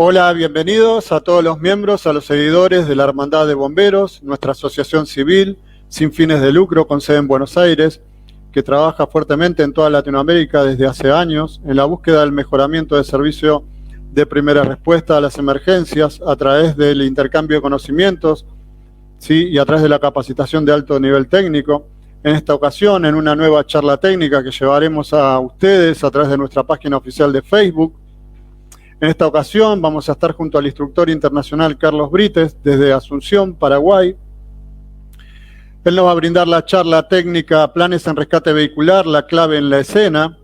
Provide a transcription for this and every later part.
Hola, bienvenidos a todos los miembros, a los seguidores de la Hermandad de Bomberos, nuestra asociación civil sin fines de lucro con sede en Buenos Aires, que trabaja fuertemente en toda Latinoamérica desde hace años en la búsqueda del mejoramiento del servicio de primera respuesta a las emergencias a través del intercambio de conocimientos, ¿sí? Y a través de la capacitación de alto nivel técnico. En esta ocasión, en una nueva charla técnica que llevaremos a ustedes a través de nuestra página oficial de Facebook. En esta ocasión vamos a estar junto al instructor internacional Carlos Brites desde Asunción, Paraguay. Él nos va a brindar la charla técnica Planes en Rescate Vehicular, la clave en la escena.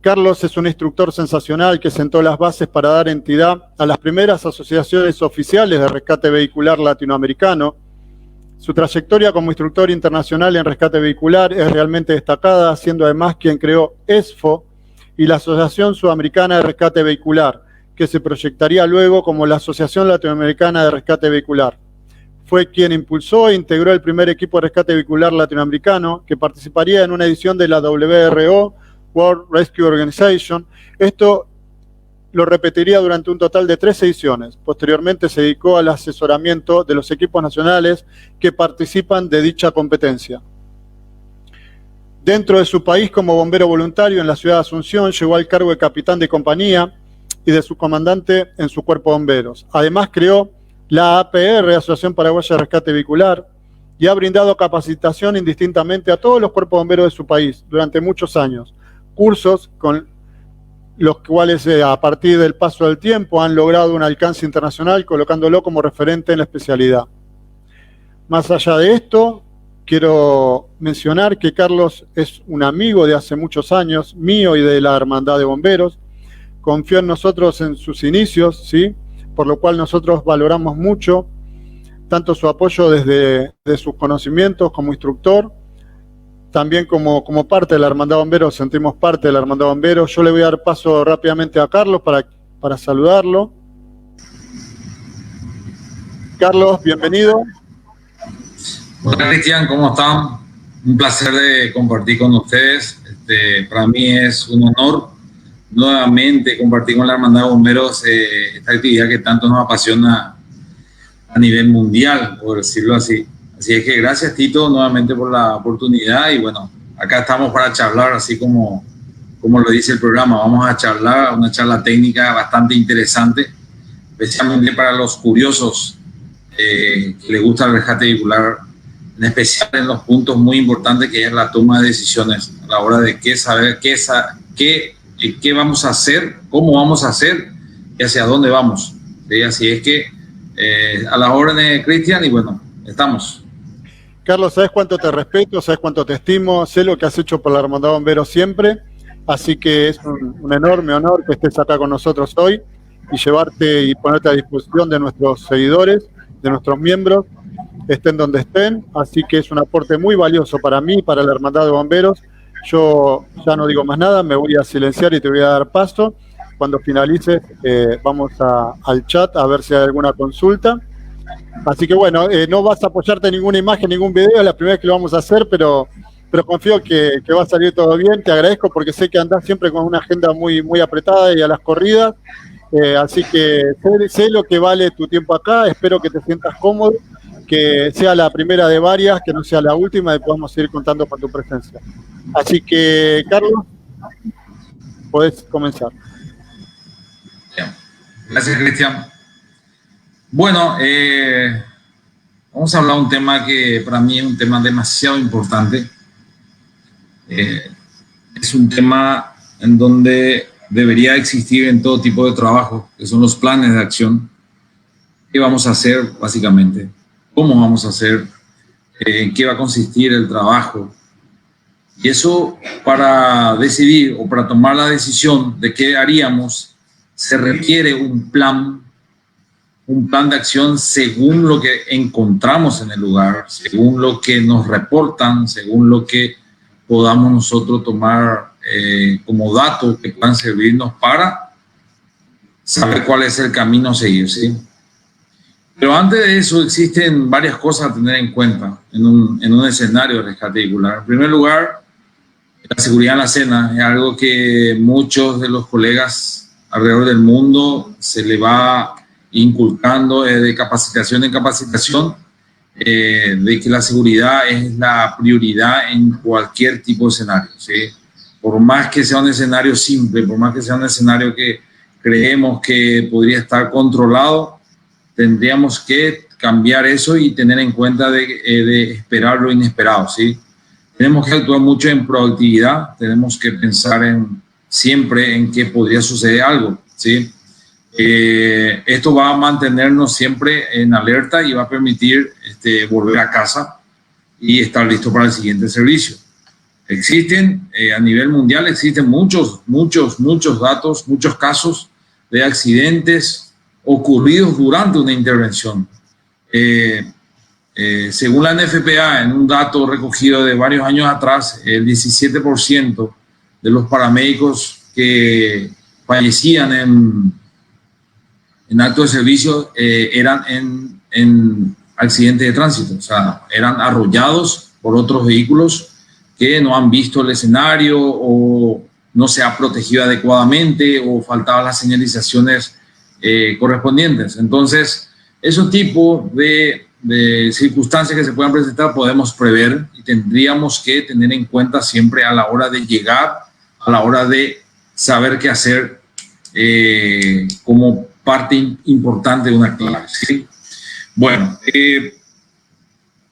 Carlos es un instructor sensacional que sentó las bases para dar entidad a las primeras asociaciones oficiales de rescate vehicular latinoamericano. Su trayectoria como instructor internacional en rescate vehicular es realmente destacada, siendo además quien creó ESFO y la Asociación Sudamericana de Rescate Vehicular, que se proyectaría luego como la Asociación Latinoamericana de Rescate Vehicular. Fue quien impulsó e integró el primer equipo de rescate vehicular latinoamericano que participaría en una edición de la WRO, World Rescue Organization. Esto lo repetiría durante un total de 3 ediciones. Posteriormente se dedicó al asesoramiento de los equipos nacionales que participan de dicha competencia. Dentro de su país, como bombero voluntario en la ciudad de Asunción, llegó al cargo de capitán de compañía y de subcomandante en su cuerpo de bomberos. Además, creó la APR, Asociación Paraguaya de Rescate Vehicular, y ha brindado capacitación indistintamente a todos los cuerpos de bomberos de su país durante muchos años. Cursos con los cuales, a partir del paso del tiempo, han logrado un alcance internacional, colocándolo como referente en la especialidad. Más allá de esto, quiero mencionar que Carlos es un amigo de hace muchos años, mío y de la Hermandad de Bomberos. Confió en nosotros en sus inicios, ¿sí? Por lo cual nosotros valoramos mucho tanto su apoyo desde sus conocimientos como instructor, también como parte de la Hermandad de Bomberos, sentimos parte de la Hermandad de Bomberos. Yo le voy a dar paso rápidamente a Carlos para saludarlo. Carlos, bienvenido. Hola Cristian, ¿cómo están? Un placer de compartir con ustedes. Para mí es un honor nuevamente compartir con la Hermandad de Bomberos esta actividad que tanto nos apasiona a nivel mundial, por decirlo así. Así es que gracias Tito nuevamente por la oportunidad y bueno, acá estamos para charlar así como lo dice el programa. Vamos a charlar, una charla técnica bastante interesante, especialmente para los curiosos que les gusta el rescate vehicular, en especial en los puntos muy importantes que es la toma de decisiones a la hora de saber qué vamos a hacer, cómo vamos a hacer y hacia dónde vamos. ¿Sí? Así es que a la orden, Cristian, y bueno, estamos. Carlos, sabes cuánto te respeto, sabes cuánto te estimo, sé lo que has hecho por la Hermandad de Bomberos siempre, así que es un enorme honor que estés acá con nosotros hoy y llevarte y ponerte a disposición de nuestros seguidores, de nuestros miembros, estén donde estén, así que es un aporte muy valioso para mí y para la Hermandad de Bomberos. Yo ya no digo más nada, me voy a silenciar y te voy a dar paso. Cuando finalices vamos al chat a ver si hay alguna consulta. Así que bueno, no vas a apoyarte en ninguna imagen, ningún video, es la primera vez que lo vamos a hacer, pero confío que va a salir todo bien. Te agradezco porque sé que andás siempre con una agenda muy, muy apretada y a las corridas, así que sé lo que vale tu tiempo acá, espero que te sientas cómodo, que sea la primera de varias, que no sea la última y podamos seguir contando con tu presencia. Así que, Carlos, podés comenzar. Bien. Gracias, Cristian. Bueno, vamos a hablar de un tema que para mí es un tema demasiado importante. Es un tema en donde debería existir en todo tipo de trabajo, que son los planes de acción. ¿Qué vamos a hacer básicamente? ¿Cómo vamos a hacer? ¿En qué va a consistir el trabajo? Y eso, para decidir o para tomar la decisión de qué haríamos, se requiere un plan de acción según lo que encontramos en el lugar, según lo que nos reportan, según lo que podamos nosotros tomar como datos que puedan servirnos para saber cuál es el camino a seguir, ¿sí? Pero antes de eso existen varias cosas a tener en cuenta en un escenario de rescate vehicular. En primer lugar, la seguridad en la escena es algo que muchos de los colegas alrededor del mundo se le va inculcando de capacitación en capacitación, de que la seguridad es la prioridad en cualquier tipo de escenario, ¿sí? Por más que sea un escenario simple, por más que sea un escenario que creemos que podría estar controlado, tendríamos que cambiar eso y tener en cuenta de esperar lo inesperado, ¿sí? Tenemos que actuar mucho en proactividad, tenemos que pensar siempre en que podría suceder algo, ¿sí? Esto va a mantenernos siempre en alerta y va a permitir volver a casa y estar listo para el siguiente servicio. Existen, a nivel mundial, existen muchos datos, muchos casos de accidentes ocurridos durante una intervención. Según la NFPA, en un dato recogido de varios años atrás, el 17% de los paramédicos que fallecían en acto de servicio eran en accidentes de tránsito, o sea, eran arrollados por otros vehículos que no han visto el escenario o no se ha protegido adecuadamente o faltaban las señalizaciones correspondientes. Entonces, esos tipos de circunstancias que se puedan presentar podemos prever y tendríamos que tener en cuenta siempre a la hora de llegar, a la hora de saber qué hacer como parte importante de una clave, ¿sí? Bueno,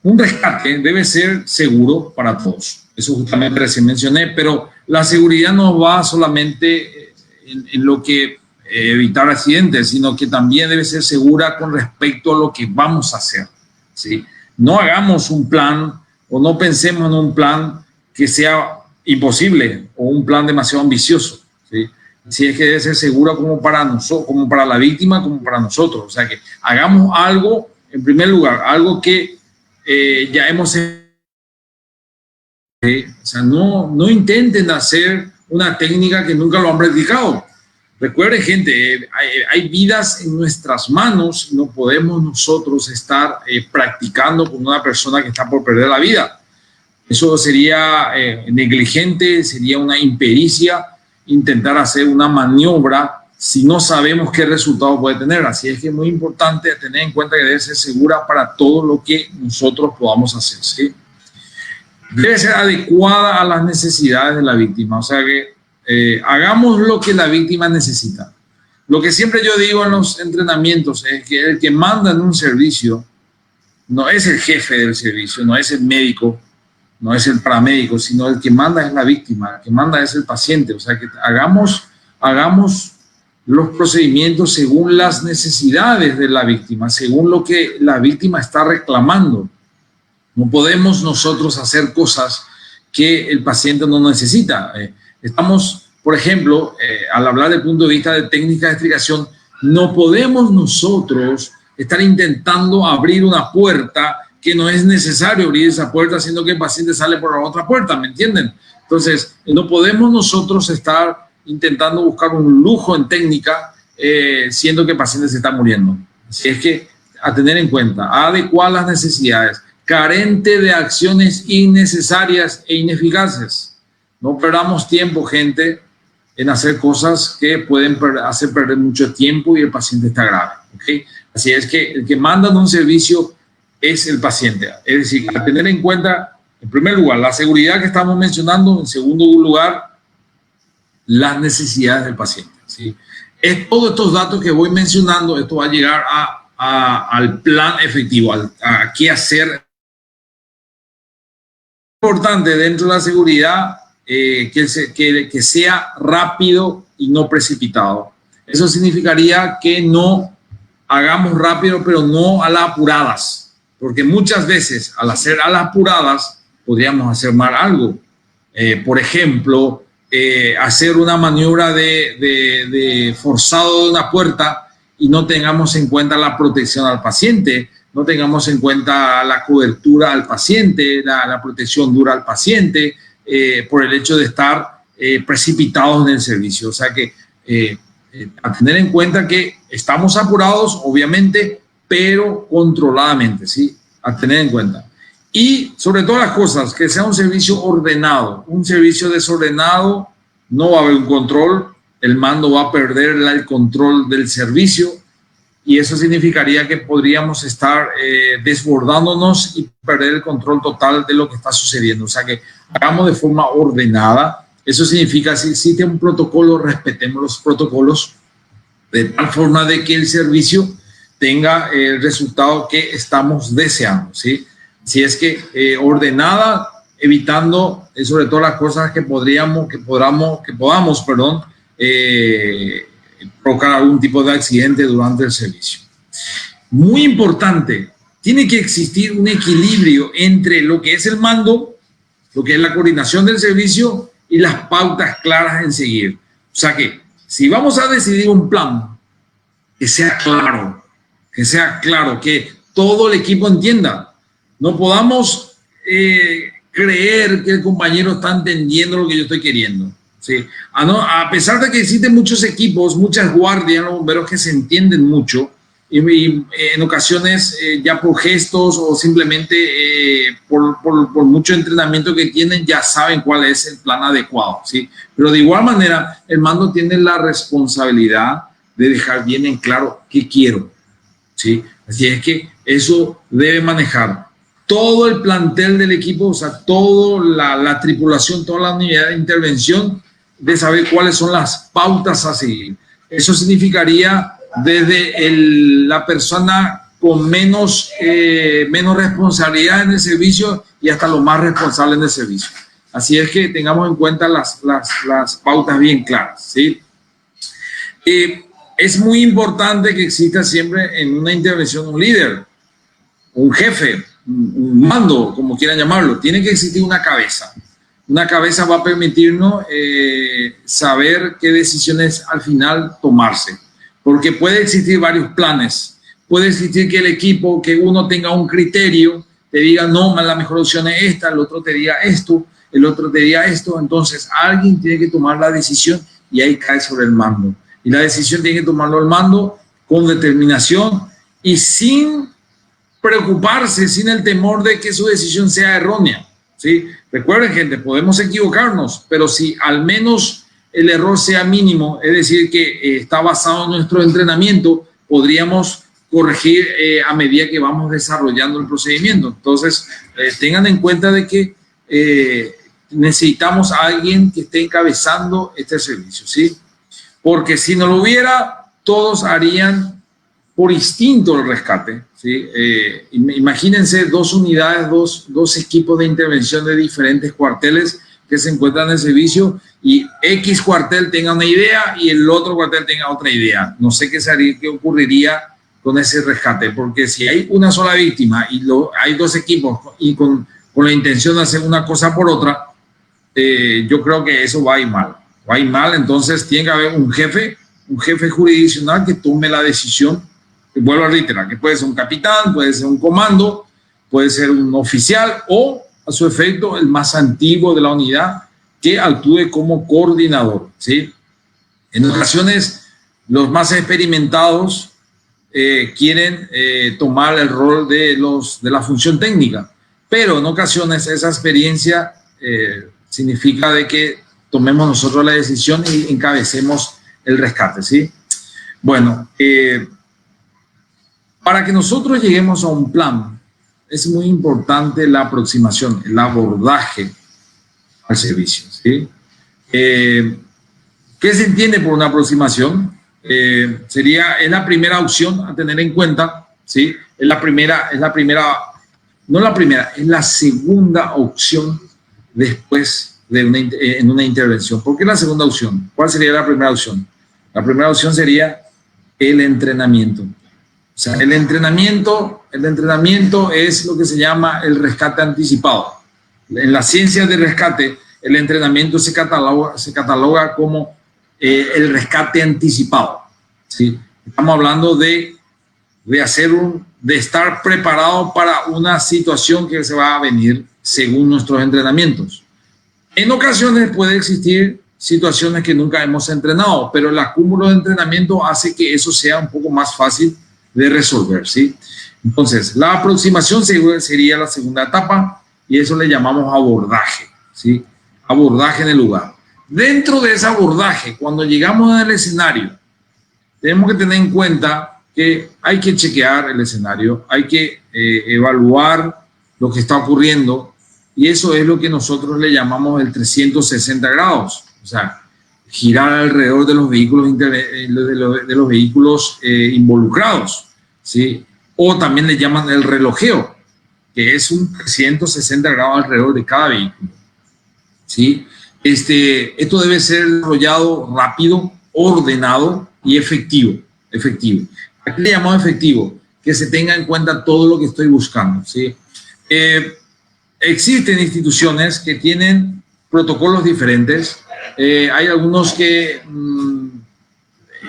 un rescate debe ser seguro para todos. Eso justamente recién mencioné, pero la seguridad no va solamente en lo que evitar accidentes, sino que también debe ser segura con respecto a lo que vamos a hacer, ¿sí? No hagamos un plan o no pensemos en un plan que sea imposible o un plan demasiado ambicioso, ¿sí? Así es que debe ser segura como para nosotros, como para la víctima, como para nosotros. O sea, que hagamos algo, en primer lugar, algo que ya hemos hecho. O sea, no intenten hacer una técnica que nunca lo han practicado. Recuerden, gente, hay vidas en nuestras manos, no podemos nosotros estar practicando con una persona que está por perder la vida. Eso sería negligente, sería una impericia intentar hacer una maniobra si no sabemos qué resultado puede tener. Así es que es muy importante tener en cuenta que debe ser segura para todo lo que nosotros podamos hacer, ¿sí? Debe ser adecuada a las necesidades de la víctima, o sea que hagamos lo que la víctima necesita. Lo que siempre yo digo en los entrenamientos es que el que manda en un servicio no es el jefe del servicio, no es el médico, no es el paramédico, sino el que manda es la víctima, el que manda es el paciente. O sea que hagamos los procedimientos según las necesidades de la víctima, según lo que la víctima está reclamando. No podemos nosotros hacer cosas que el paciente no necesita. Estamos, por ejemplo, al hablar del punto de vista de técnica de explicación, no podemos nosotros estar intentando abrir una puerta que no es necesario abrir esa puerta, siendo que el paciente sale por la otra puerta, ¿me entienden? Entonces, no podemos nosotros estar intentando buscar un lujo en técnica, siendo que el paciente se está muriendo. Así es que, a tener en cuenta, adecuar las necesidades, carente de acciones innecesarias e ineficaces. No perdamos tiempo, gente, en hacer cosas que pueden hacer perder mucho tiempo y el paciente está grave, ¿ok? Así es que el que manda en un servicio es el paciente. Es decir, a tener en cuenta, en primer lugar, la seguridad que estamos mencionando, en segundo lugar, las necesidades del paciente, ¿sí? Todos estos datos que voy mencionando, esto va a llegar al plan efectivo, a qué hacer. Importante dentro de la seguridad que sea rápido y no precipitado. Eso significaría que no hagamos rápido, pero no a las apuradas, porque muchas veces al hacer a las apuradas podríamos hacer mal algo. Por ejemplo, hacer una maniobra de forzado de una puerta y no tengamos en cuenta la protección al paciente, no tengamos en cuenta la cobertura al paciente, la protección dura al paciente, por el hecho de estar precipitados en el servicio. O sea que a tener en cuenta que estamos apurados, obviamente, pero controladamente, ¿sí? A tener en cuenta. Y sobre todas las cosas, que sea un servicio ordenado. Un servicio desordenado, no va a haber un control, el mando va a perder el control del servicio y eso significaría que podríamos estar desbordándonos y perder el control total de lo que está sucediendo. O sea que hagamos de forma ordenada. Eso significa, si existe un protocolo, respetemos los protocolos de tal forma de que el servicio tenga el resultado que estamos deseando, ¿sí? Si es que ordenada, evitando sobre todo las cosas que podamos provocar algún tipo de accidente durante el servicio. Muy importante, tiene que existir un equilibrio entre lo que es el mando, lo que es la coordinación del servicio y las pautas claras en seguir. O sea que si vamos a decidir un plan, que sea claro, que todo el equipo entienda. No podamos creer que el compañero está entendiendo lo que yo estoy queriendo, ¿sí? A pesar de que existen muchos equipos, muchas guardias, los bomberos que se entienden mucho, y en ocasiones ya por gestos o simplemente por mucho entrenamiento que tienen, ya saben cuál es el plan adecuado, ¿sí? Pero de igual manera, el mando tiene la responsabilidad de dejar bien en claro qué quiero, ¿sí? Así es que eso debe manejar todo el plantel del equipo, o sea, toda la tripulación, toda la unidad de intervención, de saber cuáles son las pautas a seguir. Eso significaría desde la persona con menos responsabilidad en el servicio y hasta lo más responsable en el servicio. Así es que tengamos en cuenta las pautas bien claras, ¿sí? Es muy importante que exista siempre en una intervención un líder, un jefe, un mando, como quieran llamarlo. Tiene que existir una cabeza. Una cabeza va a permitirnos saber qué decisiones al final tomarse. Porque puede existir varios planes. Puede existir que el equipo, que uno tenga un criterio, te diga, no, la mejor opción es esta, el otro te diga esto, el otro te diga esto. Entonces, alguien tiene que tomar la decisión y ahí cae sobre el mando. Y la decisión tiene que tomarlo el mando con determinación y sin preocuparse, sin el temor de que su decisión sea errónea, ¿sí? Recuerden, gente, podemos equivocarnos, pero si al menos el error sea mínimo, es decir, que está basado en nuestro entrenamiento, podríamos corregir a medida que vamos desarrollando el procedimiento. Entonces, tengan en cuenta de que necesitamos a alguien que esté encabezando este servicio, ¿sí? Porque si no lo hubiera, todos harían por instinto el rescate, ¿sí? Imagínense dos unidades, dos equipos de intervención de diferentes cuarteles que se encuentran en el servicio y X cuartel tenga una idea y el otro cuartel tenga otra idea. No sé qué ocurriría con ese rescate, porque si hay una sola víctima y hay dos equipos y con la intención de hacer una cosa por otra, yo creo que eso va a ir mal. Va a ir mal, entonces tiene que haber un jefe jurisdiccional que tome la decisión. Vuelvo a reiterar, que puede ser un capitán, puede ser un comando, puede ser un oficial o, a su efecto, el más antiguo de la unidad que actúe como coordinador, ¿sí? En ocasiones, los más experimentados quieren tomar el rol de la función técnica, pero en ocasiones esa experiencia significa de que tomemos nosotros la decisión y encabecemos el rescate, ¿sí? Bueno, para que nosotros lleguemos a un plan, es muy importante la aproximación, el abordaje al servicio, ¿sí? ¿Qué se entiende por una aproximación? Es la primera opción a tener en cuenta, ¿sí? Es la segunda opción después en una intervención. ¿Por qué la segunda opción? ¿Cuál sería la primera opción? La primera opción sería el entrenamiento. O sea, el entrenamiento es lo que se llama el rescate anticipado. En la ciencia del rescate, el entrenamiento se cataloga como el rescate anticipado, ¿sí? Estamos hablando de estar preparado para una situación que se va a venir según nuestros entrenamientos. En ocasiones puede existir situaciones que nunca hemos entrenado, pero el acúmulo de entrenamiento hace que eso sea un poco más fácil de resolver, ¿sí? Entonces, la aproximación sería la segunda etapa y eso le llamamos abordaje, ¿sí? Abordaje en el lugar. Dentro de ese abordaje, cuando llegamos al escenario, tenemos que tener en cuenta que hay que chequear el escenario, hay que evaluar lo que está ocurriendo, y eso es lo que nosotros le llamamos el 360 grados, o sea, girar alrededor de los vehículos, de los vehículos involucrados, ¿sí? O también le llaman el relojeo, que es un 360 grados alrededor de cada vehículo, ¿sí? Esto debe ser desarrollado rápido, ordenado y efectivo. ¿A qué le llamamos efectivo? Que se tenga en cuenta todo lo que estoy buscando, ¿sí? Existen instituciones que tienen protocolos diferentes. Hay algunos que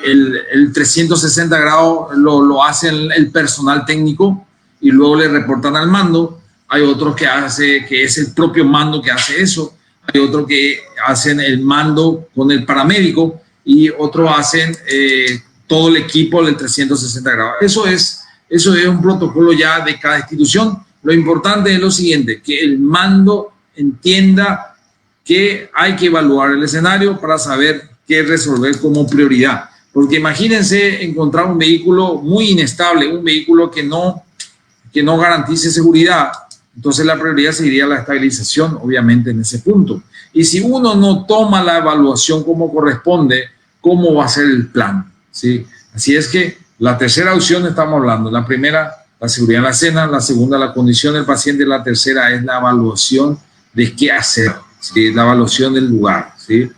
el 360 grados lo hace el personal técnico y luego le reportan al mando. Hay otros que es el propio mando que hace eso. Hay otros que hacen el mando con el paramédico y otros hacen todo el equipo del 360 grados. Eso es un protocolo ya de cada institución. Lo importante es lo siguiente, que el mando entienda que hay que evaluar el escenario para saber qué resolver como prioridad. Porque imagínense encontrar un vehículo muy inestable, un vehículo que no garantice seguridad. Entonces la prioridad sería la estabilización, obviamente, en ese punto. Y si uno no toma la evaluación como corresponde, ¿cómo va a ser el plan? ¿Sí? Así es que la tercera opción estamos hablando. La primera, la seguridad en la escena. La segunda, la condición del paciente. La tercera es la evaluación de qué hacer, ¿sí? La evaluación del lugar, ¿sí?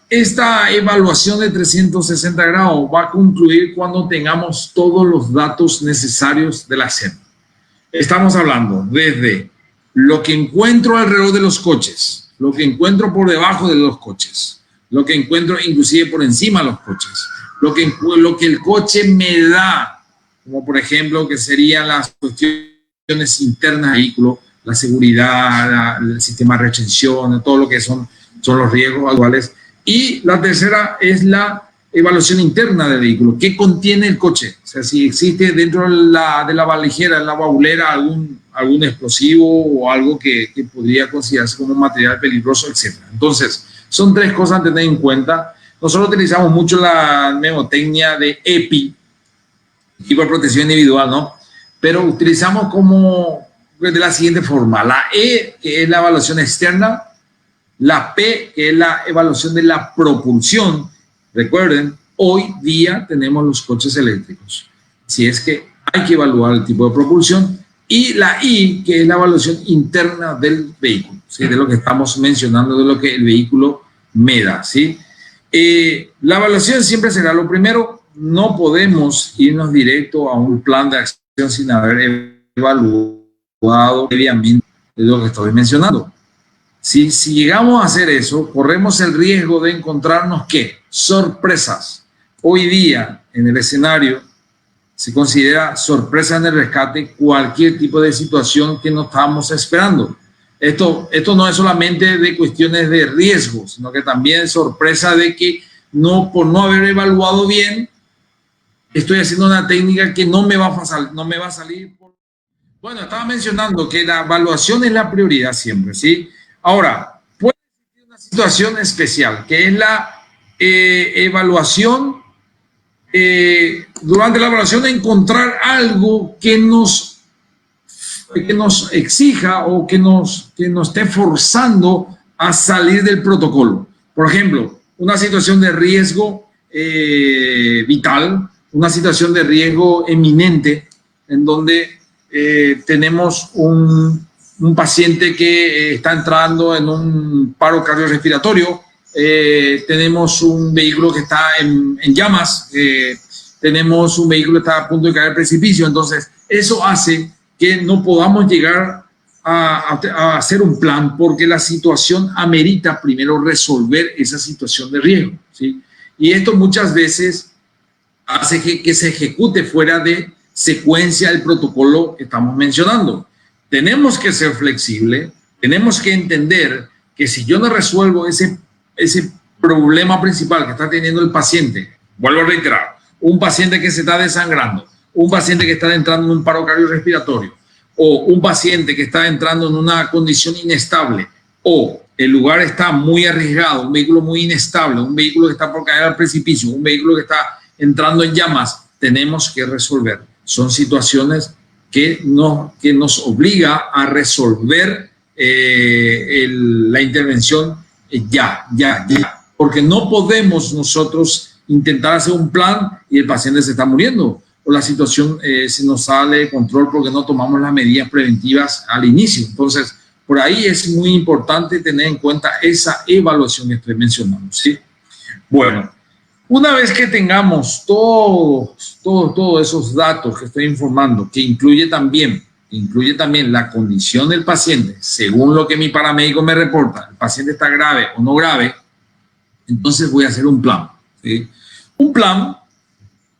Esta evaluación de 360 grados va a concluir cuando tengamos todos los datos necesarios de la escena. Estamos hablando desde lo que encuentro alrededor de los coches, lo que encuentro por debajo de los coches, lo que encuentro inclusive por encima de los coches, lo que el coche me da, como por ejemplo que serían las cuestiones internas del vehículo, la seguridad, el sistema de retención, todo lo que son los riesgos actuales. Y la tercera es la evaluación interna del vehículo. ¿Qué contiene el coche? O sea, si existe dentro de la valijera, en la baulera, algún explosivo o algo que podría considerarse como material peligroso, etc. Entonces, son tres cosas a tener en cuenta. Nosotros utilizamos mucho la mnemotecnia de EPI, equipo de protección individual, ¿no? Pero utilizamos de la siguiente forma. La E, que es la evaluación externa. La P, que es la evaluación de la propulsión. Recuerden, hoy día tenemos los coches eléctricos. Así es que hay que evaluar el tipo de propulsión. Y la I, que es la evaluación interna del vehículo, ¿sí? De lo que estamos mencionando, de lo que el vehículo me da, ¿sí? La evaluación siempre será lo primero. No podemos irnos directo a un plan de acción sin haber evaluado previamente lo que estoy mencionando. Si llegamos a hacer eso, corremos el riesgo de encontrarnos, ¿qué? Sorpresas. Hoy día, en el escenario, se considera sorpresa en el rescate cualquier tipo de situación que no estábamos esperando. Esto no es solamente de cuestiones de riesgo, sino que también es sorpresa de que por no haber evaluado bien, estoy haciendo una técnica que no me va a salir. Bueno, estaba mencionando que la evaluación es la prioridad siempre, ¿sí? Ahora, puede existir una situación especial, que es la evaluación, durante la evaluación de encontrar algo que nos exija o que nos esté forzando a salir del protocolo. Por ejemplo, una situación de riesgo vital, una situación de riesgo eminente, en donde tenemos un paciente que está entrando en un paro cardiorrespiratorio, tenemos un vehículo que está en llamas, tenemos un vehículo que está a punto de caer al precipicio. Entonces, eso hace que no podamos llegar a hacer un plan, porque la situación amerita primero resolver esa situación de riesgo, ¿sí? Y esto muchas veces hace que se ejecute fuera de secuencia del protocolo que estamos mencionando. Tenemos que ser flexibles, tenemos que entender que si yo no resuelvo ese problema principal que está teniendo el paciente, vuelvo a reiterar, un paciente que se está desangrando, un paciente que está entrando en un paro cardiorrespiratorio, o un paciente que está entrando en una condición inestable, o el lugar está muy arriesgado, un vehículo muy inestable, un vehículo que está por caer al precipicio, un vehículo que está entrando en llamas, tenemos que resolver. Son situaciones que nos obliga a resolver la intervención ya. Porque no podemos nosotros intentar hacer un plan y el paciente se está muriendo, o la situación se nos sale de control porque no tomamos las medidas preventivas al inicio. Entonces, por ahí es muy importante tener en cuenta esa evaluación que estoy mencionando, ¿sí? Bueno, una vez que tengamos todos esos datos que estoy informando, que incluye también la condición del paciente, según lo que mi paramédico me reporta, el paciente está grave o no grave, entonces voy a hacer un plan, ¿sí? Un plan,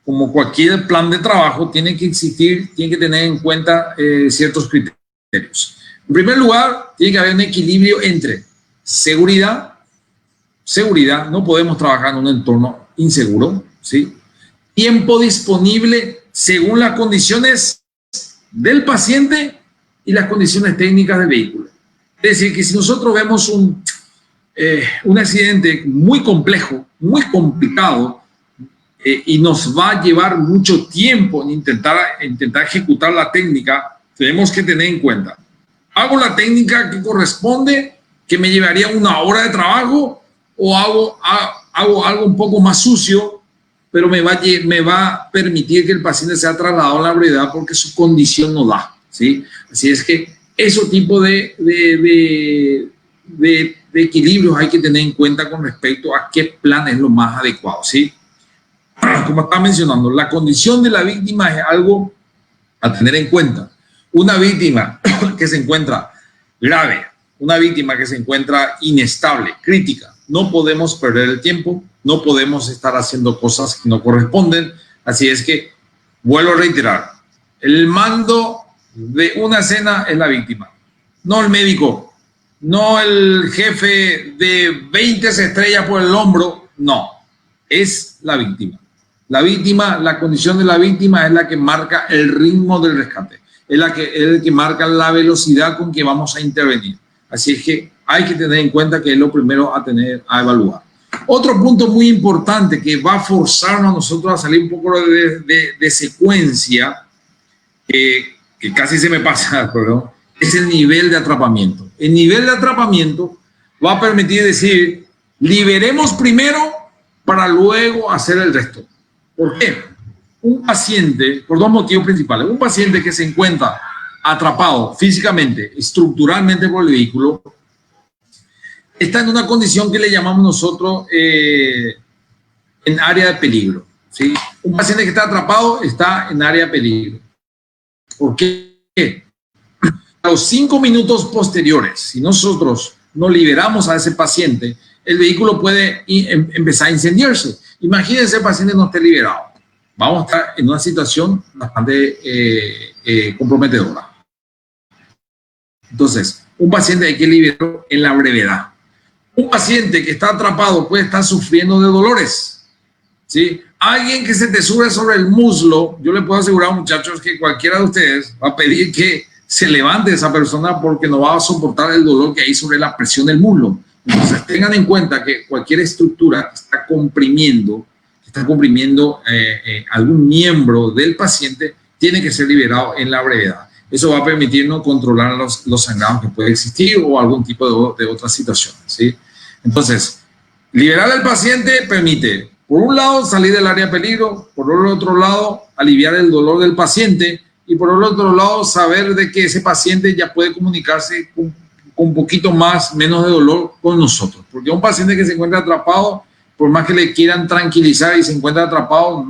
como cualquier plan de trabajo, tiene que tener en cuenta ciertos criterios. En primer lugar, tiene que haber un equilibrio entre seguridad, no podemos trabajar en un entorno inseguro, ¿sí? Tiempo disponible según las condiciones del paciente y las condiciones técnicas del vehículo. Es decir, que si nosotros vemos un accidente muy complejo, muy complicado, y nos va a llevar mucho tiempo en intentar ejecutar la técnica, tenemos que tener en cuenta, ¿hago la técnica que corresponde, que me llevaría 1 hora de trabajo, o hago algo un poco más sucio, pero me va a permitir que el paciente sea trasladado a la brevedad porque su condición no da, ¿sí? Así es que ese tipo de equilibrios hay que tener en cuenta con respecto a qué plan es lo más adecuado, ¿sí? Como estaba mencionando, la condición de la víctima es algo a tener en cuenta. Una víctima que se encuentra grave, una víctima que se encuentra inestable, crítica, no podemos perder el tiempo, no podemos estar haciendo cosas que no corresponden. Así es que, vuelvo a reiterar, el mando de una escena es la víctima, no el médico, no el jefe de 20 estrellas por el hombro, no, es la víctima. La víctima, la condición de la víctima es la que marca el ritmo del rescate, es el que marca la velocidad con que vamos a intervenir. Así es que hay que tener en cuenta que es lo primero a evaluar. Otro punto muy importante que va a forzarnos a nosotros a salir un poco de secuencia, que casi se me pasa, perdón, es el nivel de atrapamiento. El nivel de atrapamiento va a permitir decir, liberemos primero para luego hacer el resto. ¿Por qué? Un paciente, por 2 motivos principales, un paciente que se encuentra atrapado físicamente, estructuralmente por el vehículo, está en una condición que le llamamos nosotros en área de peligro, ¿sí? Un paciente que está atrapado está en área de peligro. ¿Por qué? A los 5 minutos posteriores, si nosotros no liberamos a ese paciente, el vehículo puede empezar a incendiarse. Imagínense el paciente no esté liberado. Vamos a estar en una situación bastante comprometedora. Entonces, un paciente hay que liberarlo en la brevedad. Un paciente que está atrapado puede estar sufriendo de dolores, ¿sí? Alguien que se te sube sobre el muslo, yo le puedo asegurar, muchachos, que cualquiera de ustedes va a pedir que se levante esa persona porque no va a soportar el dolor que hay sobre la presión del muslo. Entonces, tengan en cuenta que cualquier estructura que está comprimiendo algún miembro del paciente tiene que ser liberado en la brevedad. Eso va a permitirnos controlar los sangrados que puede existir o algún tipo de otras situaciones, ¿sí? Entonces, liberar al paciente permite, por un lado, salir del área de peligro, por el otro lado, aliviar el dolor del paciente y por el otro lado, saber de que ese paciente ya puede comunicarse con un poquito menos de dolor con nosotros. Porque un paciente que se encuentra atrapado, por más que le quieran tranquilizar y se encuentra atrapado,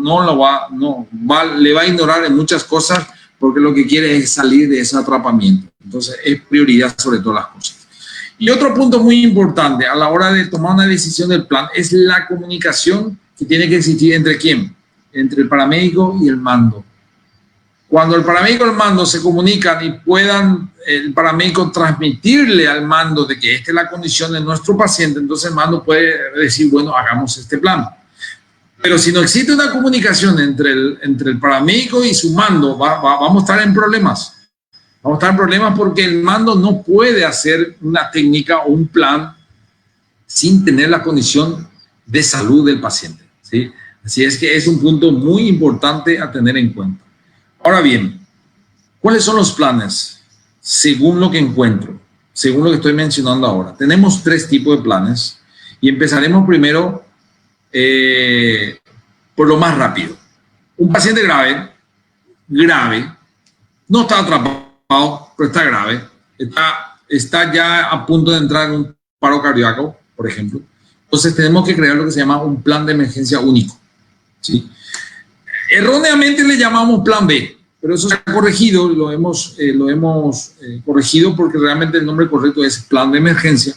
le va a ignorar en muchas cosas porque lo que quiere es salir de ese atrapamiento. Entonces, es prioridad sobre todas las cosas. Y otro punto muy importante a la hora de tomar una decisión del plan es la comunicación que tiene que existir entre ¿quién? Entre el paramédico y el mando. Cuando el paramédico y el mando se comunican y puedan el paramédico transmitirle al mando de que esta es la condición de nuestro paciente, entonces el mando puede decir, bueno, hagamos este plan. Pero si no existe una comunicación entre el paramédico y su mando, vamos a estar en problemas. Vamos a estar en problemas porque el mando no puede hacer una técnica o un plan sin tener la condición de salud del paciente, ¿sí? Así es que es un punto muy importante a tener en cuenta. Ahora bien, ¿cuáles son los planes? Según lo que encuentro, según lo que estoy mencionando ahora. Tenemos 3 tipos de planes y empezaremos primero por lo más rápido. Un paciente grave, no está atrapado, pero está grave, está ya a punto de entrar en un paro cardíaco, por ejemplo. Entonces tenemos que crear lo que se llama un plan de emergencia único, ¿sí? Erróneamente le llamamos plan B, pero eso se ha corregido, lo hemos corregido porque realmente el nombre correcto es plan de emergencia,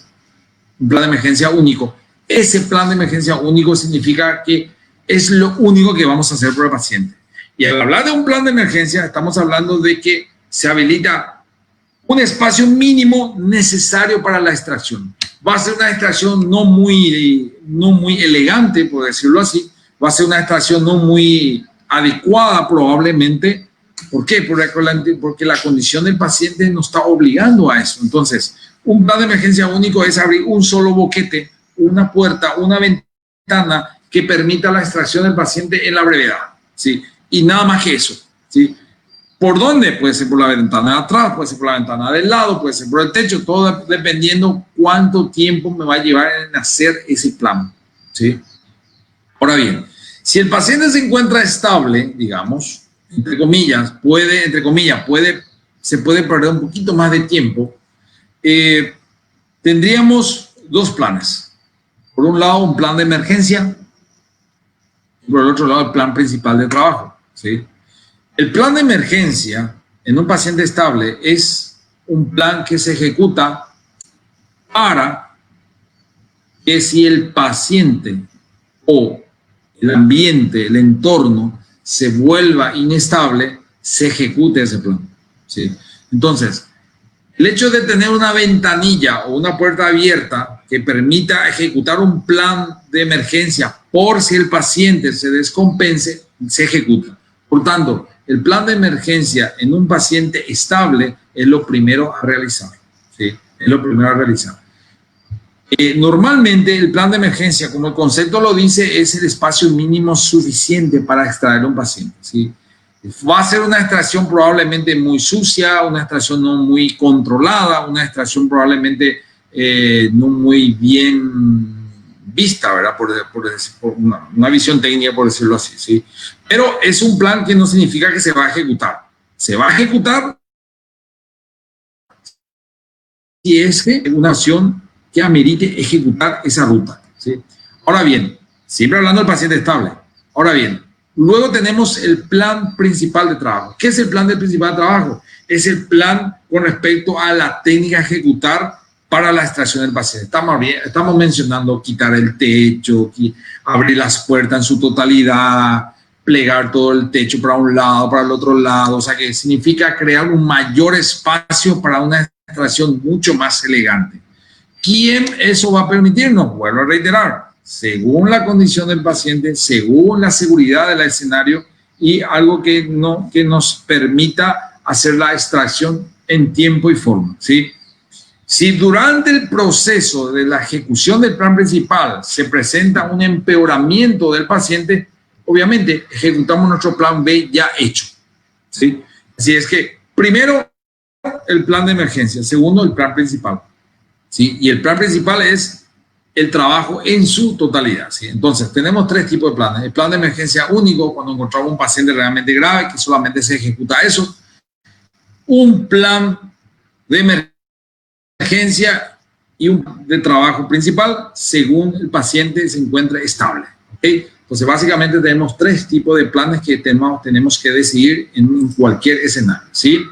un plan de emergencia único. Ese plan de emergencia único significa que es lo único que vamos a hacer por el paciente. Y al hablar de un plan de emergencia, estamos hablando de que se habilita un espacio mínimo necesario para la extracción. Va a ser una extracción no muy elegante, por decirlo así. Va a ser una extracción no muy adecuada probablemente. ¿Por qué? Porque la condición del paciente nos está obligando a eso. Entonces, un plan de emergencia único es abrir un solo boquete, una puerta, una ventana que permita la extracción del paciente en la brevedad, ¿sí? Y nada más que eso, ¿sí? ¿Por dónde? Puede ser por la ventana de atrás, puede ser por la ventana del lado, puede ser por el techo, todo dependiendo cuánto tiempo me va a llevar en hacer ese plan, ¿sí? Ahora bien, si el paciente se encuentra estable, digamos, entre comillas, se puede perder un poquito más de tiempo, tendríamos 2 planes. Por un lado, un plan de emergencia, y por el otro lado, el plan principal de trabajo, ¿sí? El plan de emergencia en un paciente estable es un plan que se ejecuta para que si el paciente o el ambiente, el entorno, se vuelva inestable, se ejecute ese plan, ¿sí? Entonces, el hecho de tener una ventanilla o una puerta abierta que permita ejecutar un plan de emergencia por si el paciente se descompense, se ejecuta. Por tanto, el plan de emergencia en un paciente estable es lo primero a realizar, ¿sí? Es lo primero a realizar. Normalmente el plan de emergencia, como el concepto lo dice, es el espacio mínimo suficiente para extraer a un paciente, ¿sí? Va a ser una extracción probablemente muy sucia, una extracción no muy controlada, una extracción probablemente no muy bien vista, ¿verdad? Por una visión técnica, por decirlo así, ¿sí? Pero es un plan que no significa que se va a ejecutar. Se va a ejecutar si es una acción que amerite ejecutar esa ruta, ¿sí? Ahora bien, siempre hablando del paciente estable. Ahora bien, luego tenemos el plan principal de trabajo. ¿Qué es el plan principal de trabajo? Es el plan con respecto a la técnica a ejecutar para la extracción del paciente. Estamos mencionando quitar el techo, abrir las puertas en su totalidad, plegar todo el techo para un lado, para el otro lado. O sea, que significa crear un mayor espacio para una extracción mucho más elegante. ¿Quién eso va a permitirnos? Vuelvo a reiterar, según la condición del paciente, según la seguridad del escenario y algo que nos permita hacer la extracción en tiempo y forma, ¿sí? Si durante el proceso de la ejecución del plan principal se presenta un empeoramiento del paciente, obviamente ejecutamos nuestro plan B ya hecho, ¿sí? Así es que, primero, el plan de emergencia, segundo, el plan principal, ¿sí? Y el plan principal es el trabajo en su totalidad, ¿sí? Entonces, tenemos 3 tipos de planes. El plan de emergencia único, cuando encontramos un paciente realmente grave, que solamente se ejecuta eso. Un plan de emergencia y un de trabajo principal, según el paciente se encuentre estable, ¿okay? Entonces, básicamente tenemos 3 tipos de planes que tenemos que decidir en cualquier escenario, ¿sí?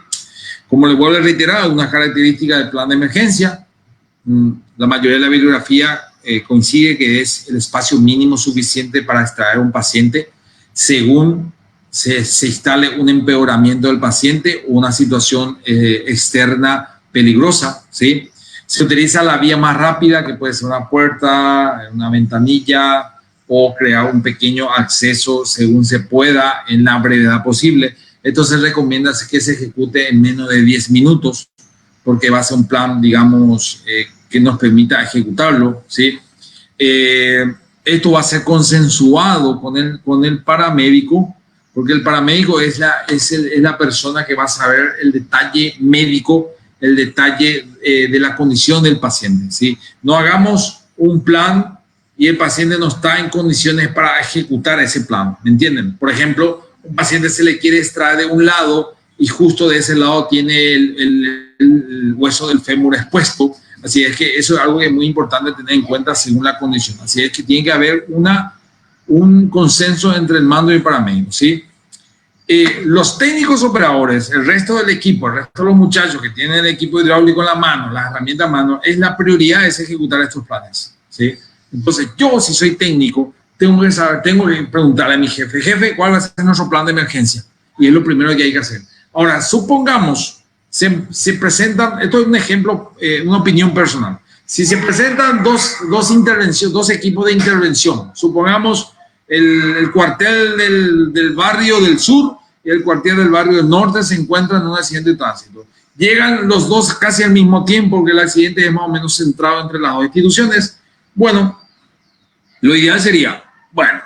Como les vuelvo a reiterar, una característica del plan de emergencia, la mayoría de la bibliografía coincide que es el espacio mínimo suficiente para extraer a un paciente según se instale un empeoramiento del paciente o una situación externa peligrosa, ¿sí? Se utiliza la vía más rápida, que puede ser una puerta, una ventanilla o crear un pequeño acceso según se pueda en la brevedad posible. Esto se recomienda que se ejecute en menos de 10 minutos, porque va a ser un plan, digamos, que nos permita ejecutarlo, ¿sí? Esto va a ser consensuado con el paramédico, porque el paramédico es la persona que va a saber el detalle médico, el detalle de la condición del paciente, ¿sí? No hagamos un plan y el paciente no está en condiciones para ejecutar ese plan, ¿me entienden? Por ejemplo, un paciente se le quiere extraer de un lado y justo de ese lado tiene el hueso del fémur expuesto. Así es que eso es algo que es muy importante tener en cuenta según la condición. Así es que tiene que haber un consenso entre el mando y el paramédico, ¿sí? Los técnicos operadores, el resto del equipo, el resto de los muchachos que tienen el equipo hidráulico en la mano, las herramientas a mano, la prioridad es ejecutar estos planes, ¿sí? Entonces, yo, si soy técnico, tengo que preguntarle a mi jefe, ¿cuál va a ser nuestro plan de emergencia? Y es lo primero que hay que hacer. Ahora, supongamos, se presentan, esto es un ejemplo, una opinión personal. Si se presentan dos equipos de intervención, supongamos el cuartel del barrio del sur y el cuartel del barrio del norte se encuentran en un accidente de tránsito. Llegan los dos casi al mismo tiempo, porque el accidente es más o menos centrado entre las dos instituciones. Bueno, lo ideal sería, bueno,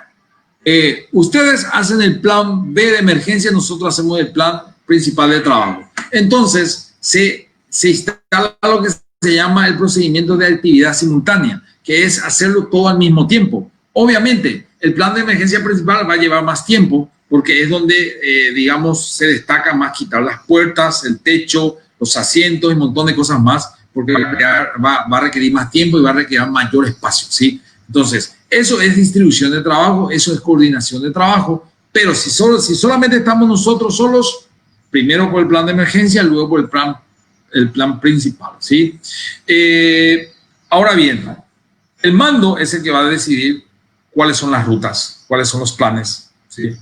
ustedes hacen el plan B de emergencia, nosotros hacemos el plan principal de trabajo. Entonces, se instala lo que se llama el procedimiento de actividad simultánea, que es hacerlo todo al mismo tiempo. Obviamente, el plan de emergencia principal va a llevar más tiempo, porque es donde, digamos, se destaca más quitar las puertas, el techo, los asientos y un montón de cosas más, porque va a requerir más tiempo y va a requerir mayor espacio, ¿sí? Entonces, eso es distribución de trabajo, eso es coordinación de trabajo, pero si solamente estamos nosotros solos, primero por el plan de emergencia, luego por el plan principal, ¿sí? Ahora bien, el mando es el que va a decidir cuáles son las rutas, cuáles son los planes, ¿sí?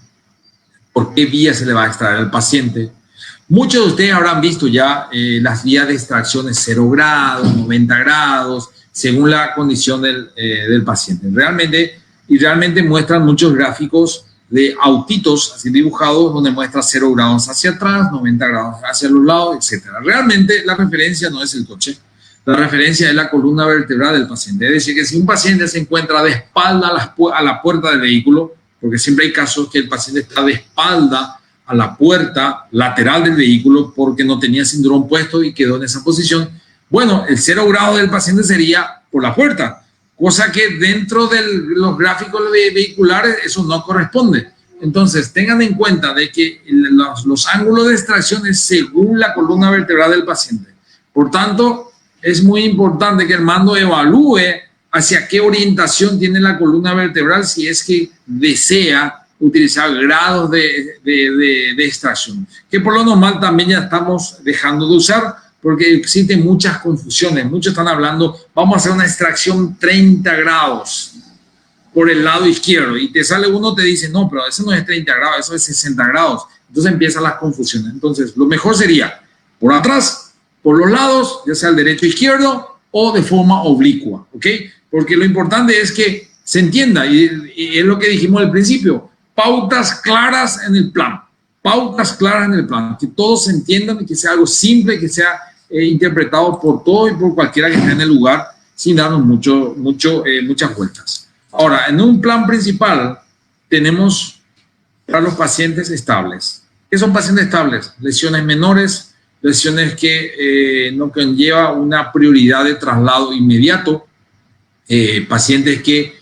Por qué vía se le va a extraer al paciente. Muchos de ustedes habrán visto ya las vías de extracción de 0 grados, 90 grados, según la condición del paciente. Realmente muestran muchos gráficos de autitos así dibujados donde muestra 0 grados hacia atrás, 90 grados hacia los lados, etc. Realmente la referencia no es el coche, la referencia es la columna vertebral del paciente. Es decir, que si un paciente se encuentra de espalda a la puerta del vehículo, porque siempre hay casos que el paciente está de espalda a la puerta lateral del vehículo porque no tenía cinturón puesto y quedó en esa posición, bueno, el 0 grado del paciente sería por la puerta, cosa que dentro de los gráficos vehiculares eso no corresponde. Entonces, tengan en cuenta de que los ángulos de extracción es según la columna vertebral del paciente. Por tanto, es muy importante que el mando evalúe hacia qué orientación tiene la columna vertebral si es que desea utilizar grados de extracción, que por lo normal también ya estamos dejando de usar porque existen muchas confusiones. Muchos están hablando, vamos a hacer una extracción 30 grados por el lado izquierdo y te sale uno, te dice, no, pero eso no es 30 grados, eso es 60 grados. Entonces empiezan las confusiones. Entonces, lo mejor sería por atrás, por los lados, ya sea el derecho o izquierdo o de forma oblicua, ¿ok? Porque lo importante es que se entienda y es lo que dijimos al principio, pautas claras en el plan, que todos se entiendan y que sea algo simple, que sea interpretado por todos y por cualquiera que esté en el lugar sin darnos muchas vueltas. Ahora, en un plan principal tenemos para los pacientes estables. ¿Qué son pacientes estables? Lesiones menores, lesiones que no conlleva una prioridad de traslado inmediato, pacientes que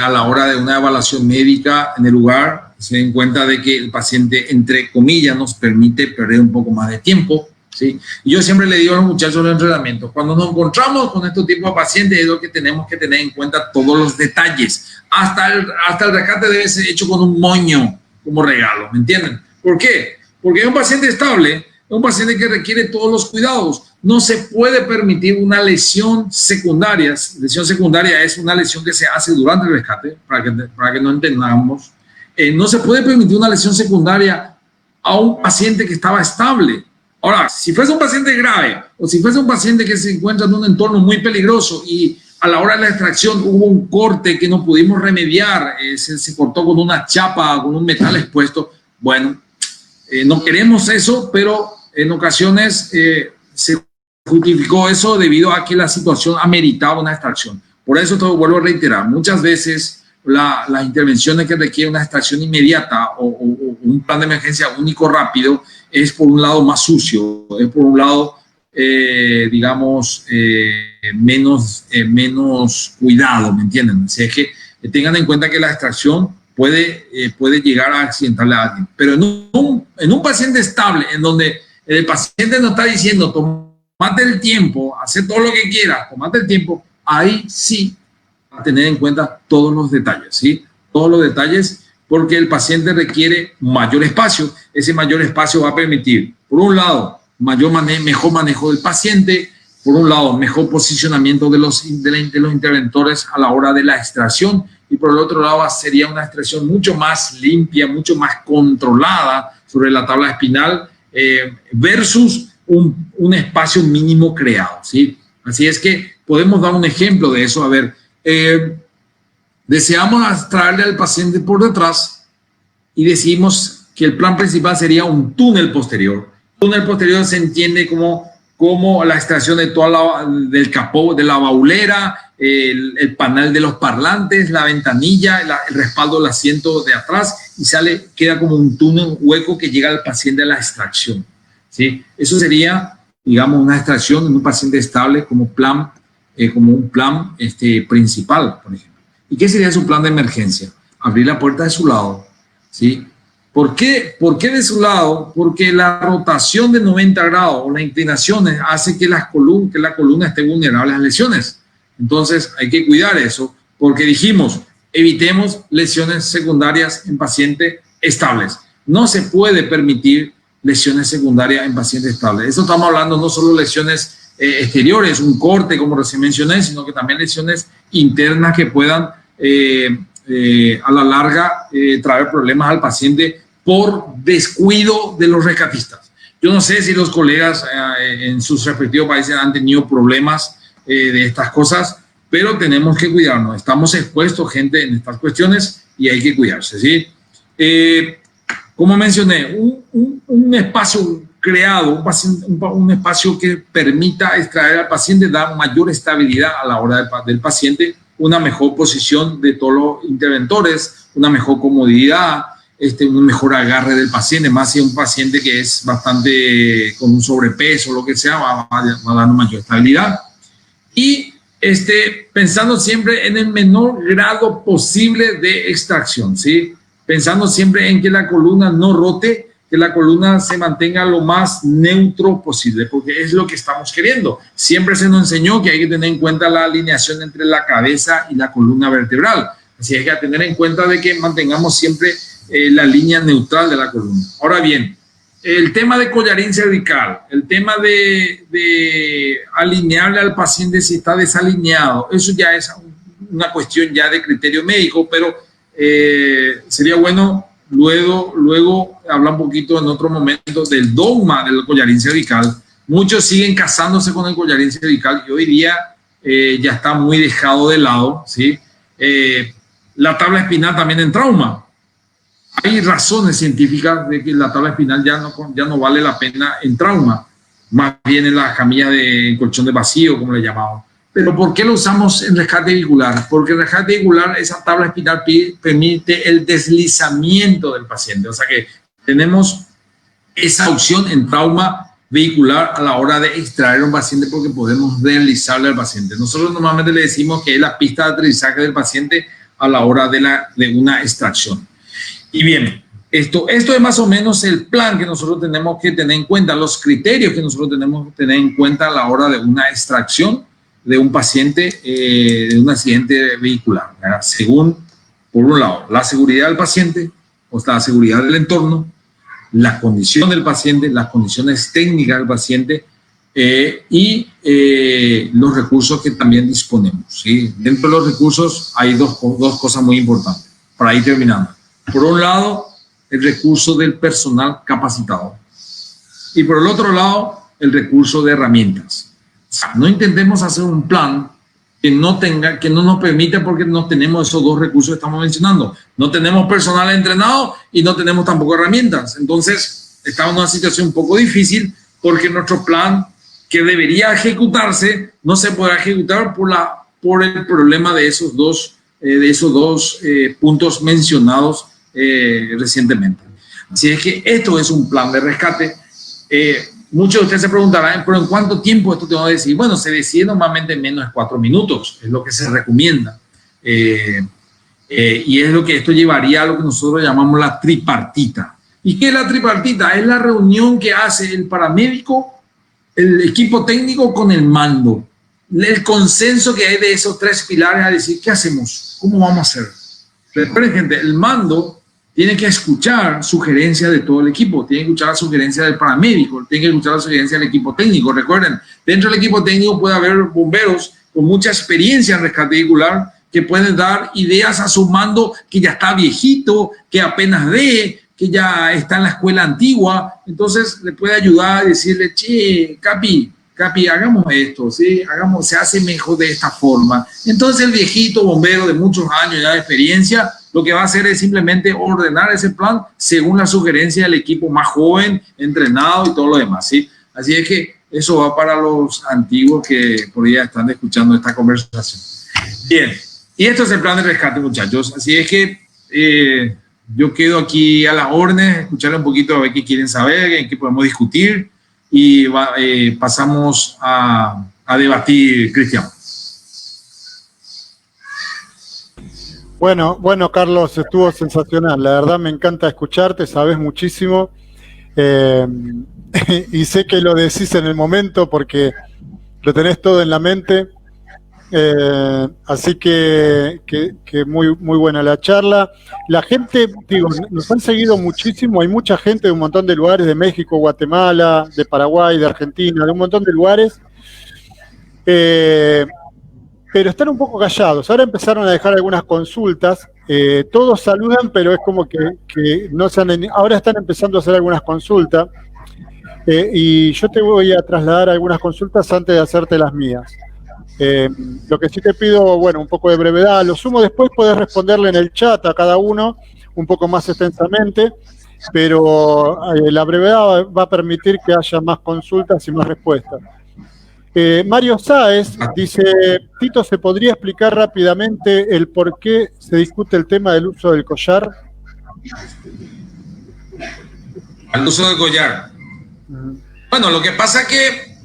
a la hora de una evaluación médica en el lugar se den cuenta de que el paciente, entre comillas, nos permite perder un poco más de tiempo, ¿sí? Y yo siempre le digo a los muchachos de los entrenamientos, cuando nos encontramos con este tipo de pacientes es lo que tenemos que tener en cuenta todos los detalles. Hasta el rescate debe ser hecho con un moño como regalo, ¿me entienden? ¿Por qué? Porque es un paciente estable, es un paciente que requiere todos los cuidados. No se puede permitir una lesión secundaria. Lesión secundaria es una lesión que se hace durante el rescate, para que no entendamos. No se puede permitir una lesión secundaria a un paciente que estaba estable. Ahora, si fuese un paciente grave o si fuese un paciente que se encuentra en un entorno muy peligroso y a la hora de la extracción hubo un corte que no pudimos remediar, se cortó con una chapa, con un metal expuesto, bueno, No queremos eso, pero en ocasiones se justificó eso debido a que la situación ameritaba una extracción. Por eso te vuelvo a reiterar, muchas veces las intervenciones que requieren una extracción inmediata o un plan de emergencia único rápido es por un lado más sucio, es por un lado, digamos, menos cuidado, ¿me entienden? Así es que tengan en cuenta que la extracción puede llegar a accidentarle a alguien. Pero en un paciente estable, en donde el paciente nos está diciendo, tomate el tiempo, hacer todo lo que quieras, tomate el tiempo, ahí sí a tener en cuenta todos los detalles, ¿sí? Todos los detalles, porque el paciente requiere mayor espacio. Ese mayor espacio va a permitir, por un lado, mejor manejo del paciente, por un lado, mejor posicionamiento de los interventores a la hora de la extracción, y por el otro lado sería una extracción mucho más limpia, mucho más controlada sobre la tabla espinal versus un espacio mínimo creado, ¿sí? Así es que podemos dar un ejemplo de eso. A ver, deseamos extraerle al paciente por detrás y decimos que el plan principal sería un túnel posterior. Túnel posterior se entiende como la extracción de del capó, de la baulera, el panel de los parlantes, la ventanilla, el respaldo del asiento de atrás, y queda como un túnel hueco que llega al paciente a la extracción, ¿sí? Eso sería, digamos, una extracción en un paciente estable como un plan principal, por ejemplo. ¿Y qué sería su plan de emergencia? Abrir la puerta de su lado, ¿sí? ¿Por qué de su lado? Porque la rotación de 90 grados o la inclinación hace que la columna esté vulnerable a las lesiones. Entonces hay que cuidar eso, porque dijimos, evitemos lesiones secundarias en pacientes estables. No se puede permitir lesiones secundarias en pacientes estables. Esto estamos hablando no solo de lesiones exteriores, un corte como recién mencioné, sino que también lesiones internas que puedan a la larga traer problemas al paciente por descuido de los rescatistas. Yo no sé si los colegas en sus respectivos países han tenido problemas de estas cosas, pero tenemos que cuidarnos. Estamos expuestos, gente, en estas cuestiones y hay que cuidarse, ¿sí? Como mencioné, un espacio creado, un espacio que permita extraer al paciente, da mayor estabilidad a la hora del paciente, una mejor posición de todos los interventores, una mejor comodidad, un mejor agarre del paciente, más si es un paciente que es bastante con un sobrepeso o lo que sea, va dando mayor estabilidad. Y pensando siempre en el menor grado posible de extracción, ¿sí? Pensando siempre en que la columna no rote, que la columna se mantenga lo más neutro posible, porque es lo que estamos queriendo. Siempre se nos enseñó que hay que tener en cuenta la alineación entre la cabeza y la columna vertebral. Así es que a tener en cuenta de que mantengamos siempre la línea neutral de la columna. Ahora bien, el tema de collarín cervical, el tema de alinearle al paciente si está desalineado, eso ya es una cuestión ya de criterio médico, pero sería bueno luego hablar un poquito en otro momento del dogma del collarín cervical. Muchos siguen casándose con el collarín cervical y hoy día ya está muy dejado de lado, ¿sí? La tabla espinal también en trauma. Hay razones científicas de que la tabla espinal ya no vale la pena en trauma, más bien en la camilla de colchón de vacío, como le llamamos. Pero ¿por qué lo usamos en rescate vehicular? Porque en rescate vehicular esa tabla espinal permite el deslizamiento del paciente. O sea que tenemos esa opción en trauma vehicular a la hora de extraer a un paciente porque podemos deslizarle al paciente. Nosotros normalmente le decimos que es la pista de aterrizaje del paciente a la hora de una extracción. Y bien, esto es más o menos el plan que nosotros tenemos que tener en cuenta, los criterios que nosotros tenemos que tener en cuenta a la hora de una extracción de un paciente de un accidente vehicular, ¿verdad? Según, por un lado, la seguridad del paciente, o sea, la seguridad del entorno, la condición del paciente, las condiciones técnicas del paciente y los recursos que también disponemos, ¿sí? Dentro de los recursos hay dos cosas muy importantes para ir terminando. Por un lado, el recurso del personal capacitado y por el otro lado, el recurso de herramientas. O sea, no intentemos hacer un plan que no nos permita porque no tenemos esos dos recursos que estamos mencionando. No tenemos personal entrenado y no tenemos tampoco herramientas. Entonces, estamos en una situación un poco difícil porque nuestro plan que debería ejecutarse no se podrá ejecutar por el problema de esos dos puntos mencionados recientemente. Así es que esto es un plan de rescate. Muchos de ustedes se preguntarán, ¿pero en cuánto tiempo esto tengo que decidir? Bueno, se decide normalmente en menos de 4 minutos, es lo que se recomienda. Y es lo que esto llevaría a lo que nosotros llamamos la tripartita. ¿Y qué es la tripartita? Es la reunión que hace el paramédico, el equipo técnico con el mando. El consenso que hay de esos 3 pilares a decir, ¿qué hacemos? ¿Cómo vamos a hacer? Recuerden, gente, el mando tiene que escuchar sugerencias de todo el equipo, tiene que escuchar sugerencias del paramédico, tiene que escuchar sugerencias del equipo técnico. Recuerden, dentro del equipo técnico puede haber bomberos con mucha experiencia en rescate vehicular que pueden dar ideas a su mando que ya está viejito, que apenas ve, que ya está en la escuela antigua. Entonces le puede ayudar a decirle, che, Capi, hagamos esto, ¿sí? Se hace mejor de esta forma. Entonces el viejito bombero de muchos años ya de experiencia, lo que va a hacer es simplemente ordenar ese plan según la sugerencia del equipo más joven, entrenado y todo lo demás, ¿sí? Así es que eso va para los antiguos que por ahí están escuchando esta conversación. Bien, y esto es el plan de rescate, muchachos. Así es que yo quedo aquí a las órdenes, escuchar un poquito a ver qué quieren saber, en qué podemos discutir y pasamos a debatir, Cristian. Bueno, Carlos, estuvo sensacional. La verdad me encanta escucharte, sabes muchísimo. Y sé que lo decís en el momento porque lo tenés todo en la mente. Así que muy buena la charla. La gente, digo, nos han seguido muchísimo. Hay mucha gente de un montón de lugares, de México, Guatemala, de Paraguay, de Argentina, de un montón de lugares. Pero están un poco callados. Ahora empezaron a dejar algunas consultas. Todos saludan, pero es como que no se han, ahora están empezando a hacer algunas consultas. Y yo te voy a trasladar algunas consultas antes de hacerte las mías. Lo que sí te pido, bueno, un poco de brevedad. Lo sumo después, podés responderle en el chat a cada uno un poco más extensamente, pero la brevedad va a permitir que haya más consultas y más respuestas. Mario Sáez dice, Tito, ¿se podría explicar rápidamente el por qué se discute el tema del uso del collar? El uso del collar. Bueno, lo que pasa es que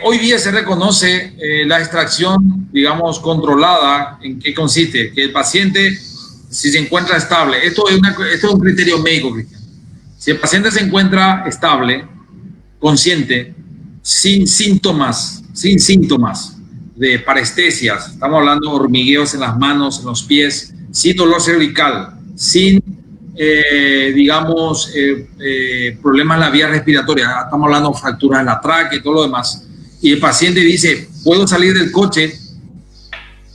hoy día se reconoce la extracción, digamos, controlada. ¿En qué consiste? Que el paciente, si se encuentra estable, esto es un criterio médico, Cristian. Si el paciente se encuentra estable, consciente, sin síntomas de parestesias, estamos hablando de hormigueos en las manos, en los pies, sin dolor cervical, sin, problemas en la vía respiratoria, estamos hablando de fracturas en la tráquea y todo lo demás, y el paciente dice, puedo salir del coche,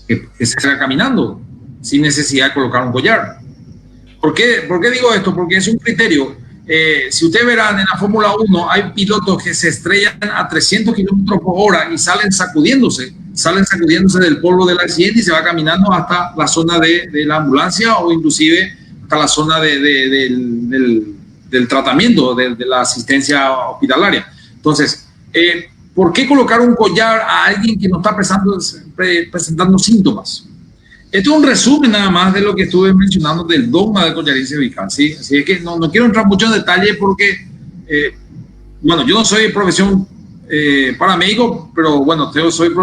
que se salga caminando, sin necesidad de colocar un collar. ¿Por qué digo esto? Porque es un criterio. Si ustedes verán en la Fórmula 1 hay pilotos que se estrellan a 300 kilómetros por hora y salen sacudiéndose del polvo del accidente y se va caminando hasta la zona de la ambulancia o inclusive hasta la zona del tratamiento, de la asistencia hospitalaria. Entonces, ¿por qué colocar un collar a alguien que no está presentando síntomas? Esto es un resumen nada más de lo que estuve mencionando del dogma de collarín cervical, ¿sí? Así es que no quiero entrar mucho en detalle porque, bueno, yo no soy de profesión paramédico, pero bueno, soy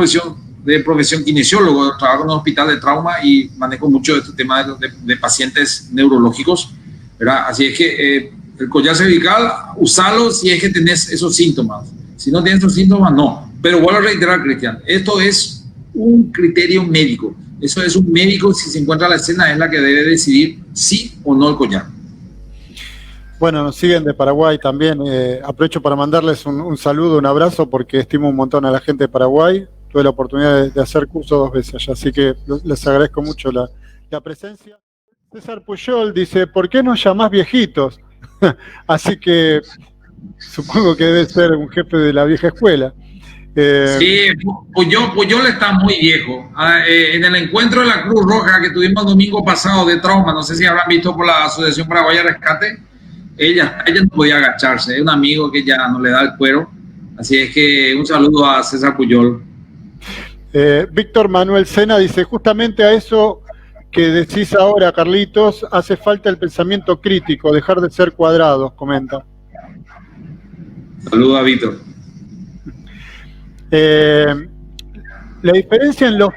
de profesión kinesiólogo, trabajo en un hospital de trauma y manejo mucho este tema de pacientes neurológicos, ¿verdad? Así es que el collar cervical, usalo si es que tenés esos síntomas. Si no tienes esos síntomas, no. Pero vuelvo a reiterar, Cristian, esto es un criterio médico. Eso es un médico, si se encuentra la escena, es la que debe decidir sí o no el collar. Bueno, nos siguen de Paraguay también. Aprovecho para mandarles un saludo, un abrazo, porque estimo un montón a la gente de Paraguay. Tuve la oportunidad de hacer curso 2 veces allá, así que les agradezco mucho la presencia. César Puyol dice, ¿por qué nos llamás viejitos? Así que supongo que debe ser un jefe de la vieja escuela. Sí, Puyol está muy viejo. En el encuentro de la Cruz Roja que tuvimos el domingo pasado de trauma, no sé si habrán visto por la Asociación Paraguaya de Rescate, ella no podía agacharse, es un amigo que ya no le da el cuero, así es que un saludo a César Puyol. Víctor Manuel Sena dice, justamente a eso que decís ahora, Carlitos, hace falta el pensamiento crítico, dejar de ser cuadrados, comenta. Saludos a Víctor. La diferencia en los...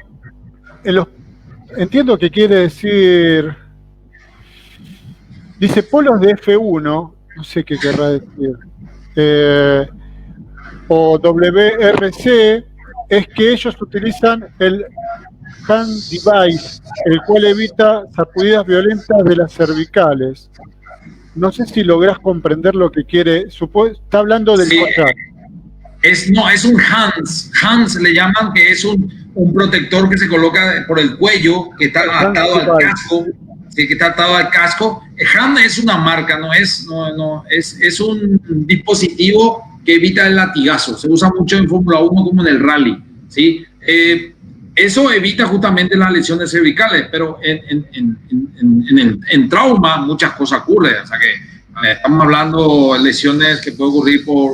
Entiendo que quiere decir... Dice polos de F1, no sé qué querrá decir. O WRC, es que ellos utilizan el hand device, el cual evita sacudidas violentas de las cervicales. No sé si lográs comprender lo que quiere. Está hablando del collar. Es un hands. Hands le llaman, que es un protector que se coloca por el cuello, que está atado al casco. Sí, que está atado al casco. Hand es una marca, es un dispositivo que evita el latigazo. Se usa mucho en Fórmula 1 como en el rally. ¿Sí? Eso evita justamente las lesiones cervicales, pero en trauma muchas cosas ocurren. O sea que estamos hablando de lesiones que pueden ocurrir por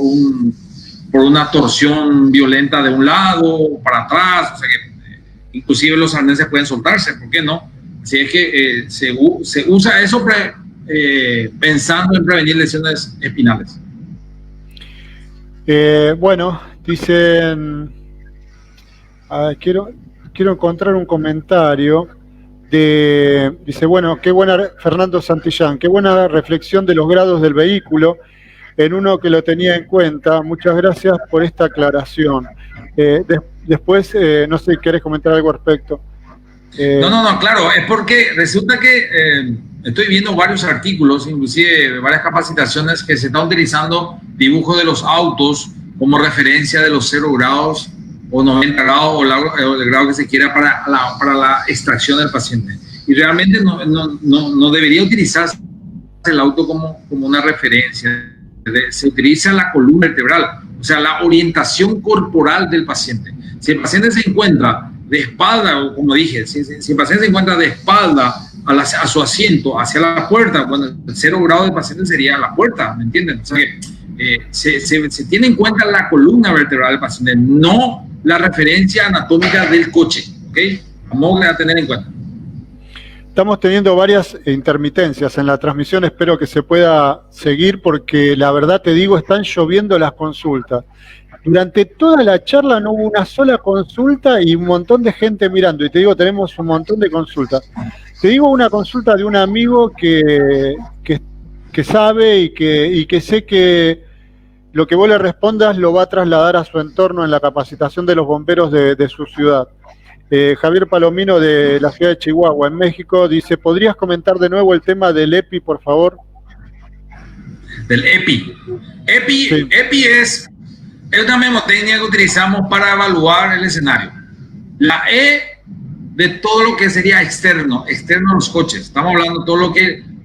una torsión violenta de un lado o para atrás. O sea que inclusive los arneses pueden soltarse, ¿por qué no? Así es que se usa eso pensando en prevenir lesiones espinales. Bueno, dicen... quiero encontrar un comentario dice, bueno, qué buena, Fernando Santillán, qué buena reflexión de los grados del vehículo en uno que lo tenía en cuenta. Muchas gracias por esta aclaración. Después, no sé, ¿querés comentar algo al respecto? No, claro, es porque resulta que estoy viendo varios artículos, inclusive varias capacitaciones que se están utilizando dibujos de los autos como referencia de los 0 grados o 90 grados o el grado que se quiera para la extracción del paciente. Y realmente no debería utilizarse el auto como una referencia. Se utiliza la columna vertebral, o sea, la orientación corporal del paciente. Si el paciente se encuentra de espalda, o como dije, si el paciente se encuentra de espalda a su asiento, hacia la puerta, bueno, el 0 grado del paciente sería la puerta, ¿me entienden? O sea que se tiene en cuenta la columna vertebral del paciente, no la referencia anatómica del coche, ¿ok? Vamos a tener en cuenta. Estamos teniendo varias intermitencias en la transmisión, espero que se pueda seguir porque la verdad te digo, están lloviendo las consultas. Durante toda la charla no hubo una sola consulta y un montón de gente mirando. Y te digo, tenemos un montón de consultas. Te digo una consulta de un amigo que sabe y que sé que lo que vos le respondas lo va a trasladar a su entorno en la capacitación de los bomberos de su ciudad. Javier Palomino de la ciudad de Chihuahua, en México, dice, ¿podrías comentar de nuevo el tema del EPI, por favor? Del EPI. Sí. EPI es una memotecnia que utilizamos para evaluar el escenario. La E de todo lo que sería externo a los coches. Estamos hablando de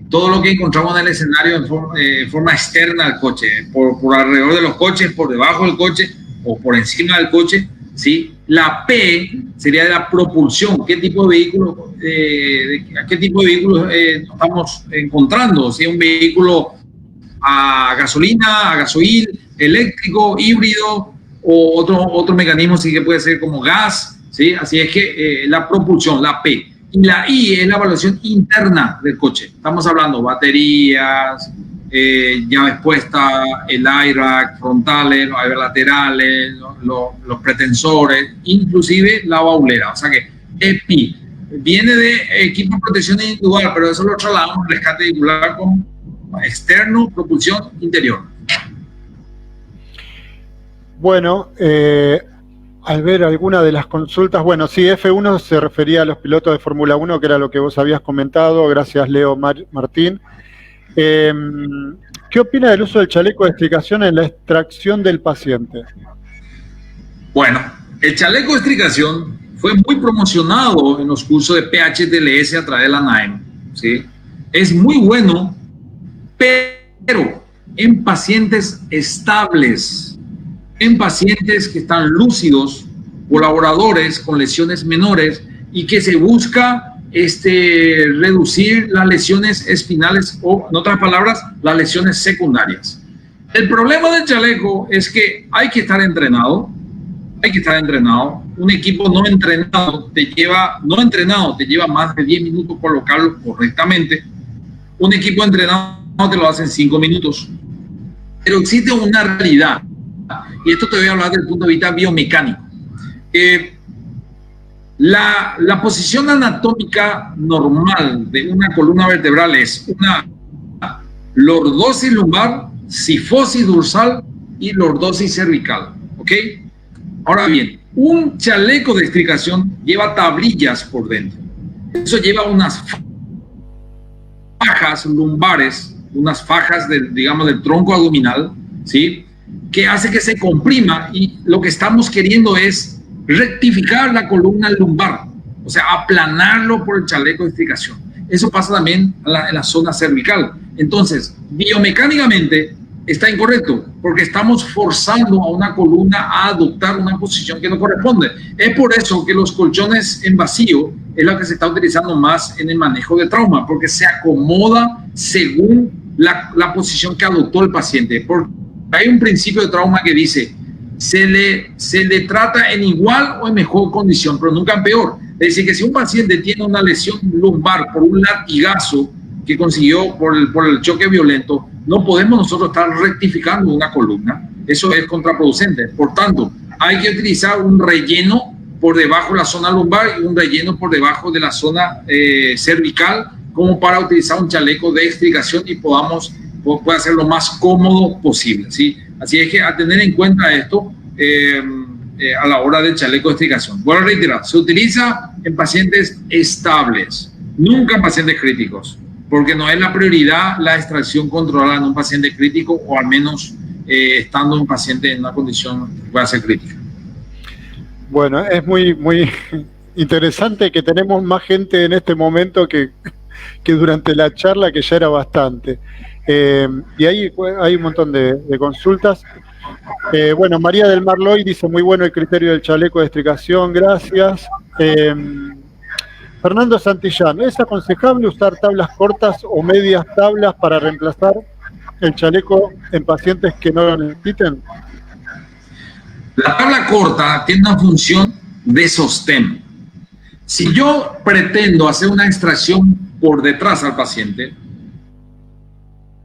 todo lo que encontramos en el escenario en forma externa al coche, por alrededor de los coches, por debajo del coche o por encima del coche, ¿sí? La P sería de la propulsión. ¿Qué tipo de vehículo, estamos encontrando? Si es un vehículo a gasolina, a gasoil, eléctrico, híbrido o otro mecanismo, sí que puede ser como gas, ¿sí? Así es que la propulsión, la P. Y la I es la evaluación interna del coche. Estamos hablando baterías, llaves puestas, el airbag frontales, los airbags laterales, los pretensores, inclusive la baulera. O sea que EPI viene de equipo de protección individual, pero eso lo trasladamos al rescate vehicular con externo, propulsión interior. Bueno, al ver alguna de las consultas, bueno, sí, F1 se refería a los pilotos de Fórmula 1, que era lo que vos habías comentado, gracias Leo Martín. ¿Qué opina del uso del chaleco de extricación en la extracción del paciente? Bueno, el chaleco de extricación fue muy promocionado en los cursos de PHTLS a través de la NAEM, ¿sí? Es muy bueno, pero en pacientes estables, en pacientes que están lúcidos, colaboradores con lesiones menores y que se busca reducir las lesiones espinales o, en otras palabras, las lesiones secundarias. El problema del chaleco es que hay que estar entrenado. Un equipo no entrenado te lleva más de 10 minutos colocarlo correctamente. Un equipo entrenado te lo hace en 5 minutos. Pero existe una realidad, y esto te voy a hablar desde el punto de vista biomecánico. La posición anatómica normal de una columna vertebral es una lordosis lumbar, cifosis dorsal y lordosis cervical. ¿Ok? Ahora bien, un chaleco de extricación lleva tablillas por dentro. Eso lleva unas fajas lumbares, unas fajas del tronco abdominal, ¿sí? Que hace que se comprima, y lo que estamos queriendo es rectificar la columna lumbar, o sea, aplanarlo por el chaleco de extricación. Eso pasa también en la zona cervical. Entonces, biomecánicamente está incorrecto, porque estamos forzando a una columna a adoptar una posición que no corresponde. Es por eso que los colchones en vacío es lo que se está utilizando más en el manejo de trauma, porque se acomoda según la posición que adoptó el paciente. Porque hay un principio de trauma que dice, se le trata en igual o en mejor condición, pero nunca en peor. Es decir, que si un paciente tiene una lesión lumbar por un latigazo que consiguió por el choque violento, no podemos nosotros estar rectificando una columna. Eso es contraproducente. Por tanto, hay que utilizar un relleno por debajo de la zona lumbar y un relleno por debajo de la zona cervical, como para utilizar un chaleco de extricación y pueda ser lo más cómodo posible, ¿sí? Así es que a tener en cuenta esto a la hora del chaleco de extricación. Vuelvo a reiterar, se utiliza en pacientes estables, nunca en pacientes críticos, porque no es la prioridad la extracción controlada en un paciente crítico, o al menos estando un paciente en una condición que pueda ser crítica. Bueno, es muy interesante que tenemos más gente en este momento que durante la charla, que ya era bastante. Y hay un montón de consultas. Bueno, María del Mar Loy dice, muy bueno el criterio del chaleco de extricación, gracias. Fernando Santillán, ¿es aconsejable usar tablas cortas o medias tablas para reemplazar el chaleco en pacientes que no lo necesiten? La tabla corta tiene una función de sostén. Si yo pretendo hacer una extracción por detrás al paciente,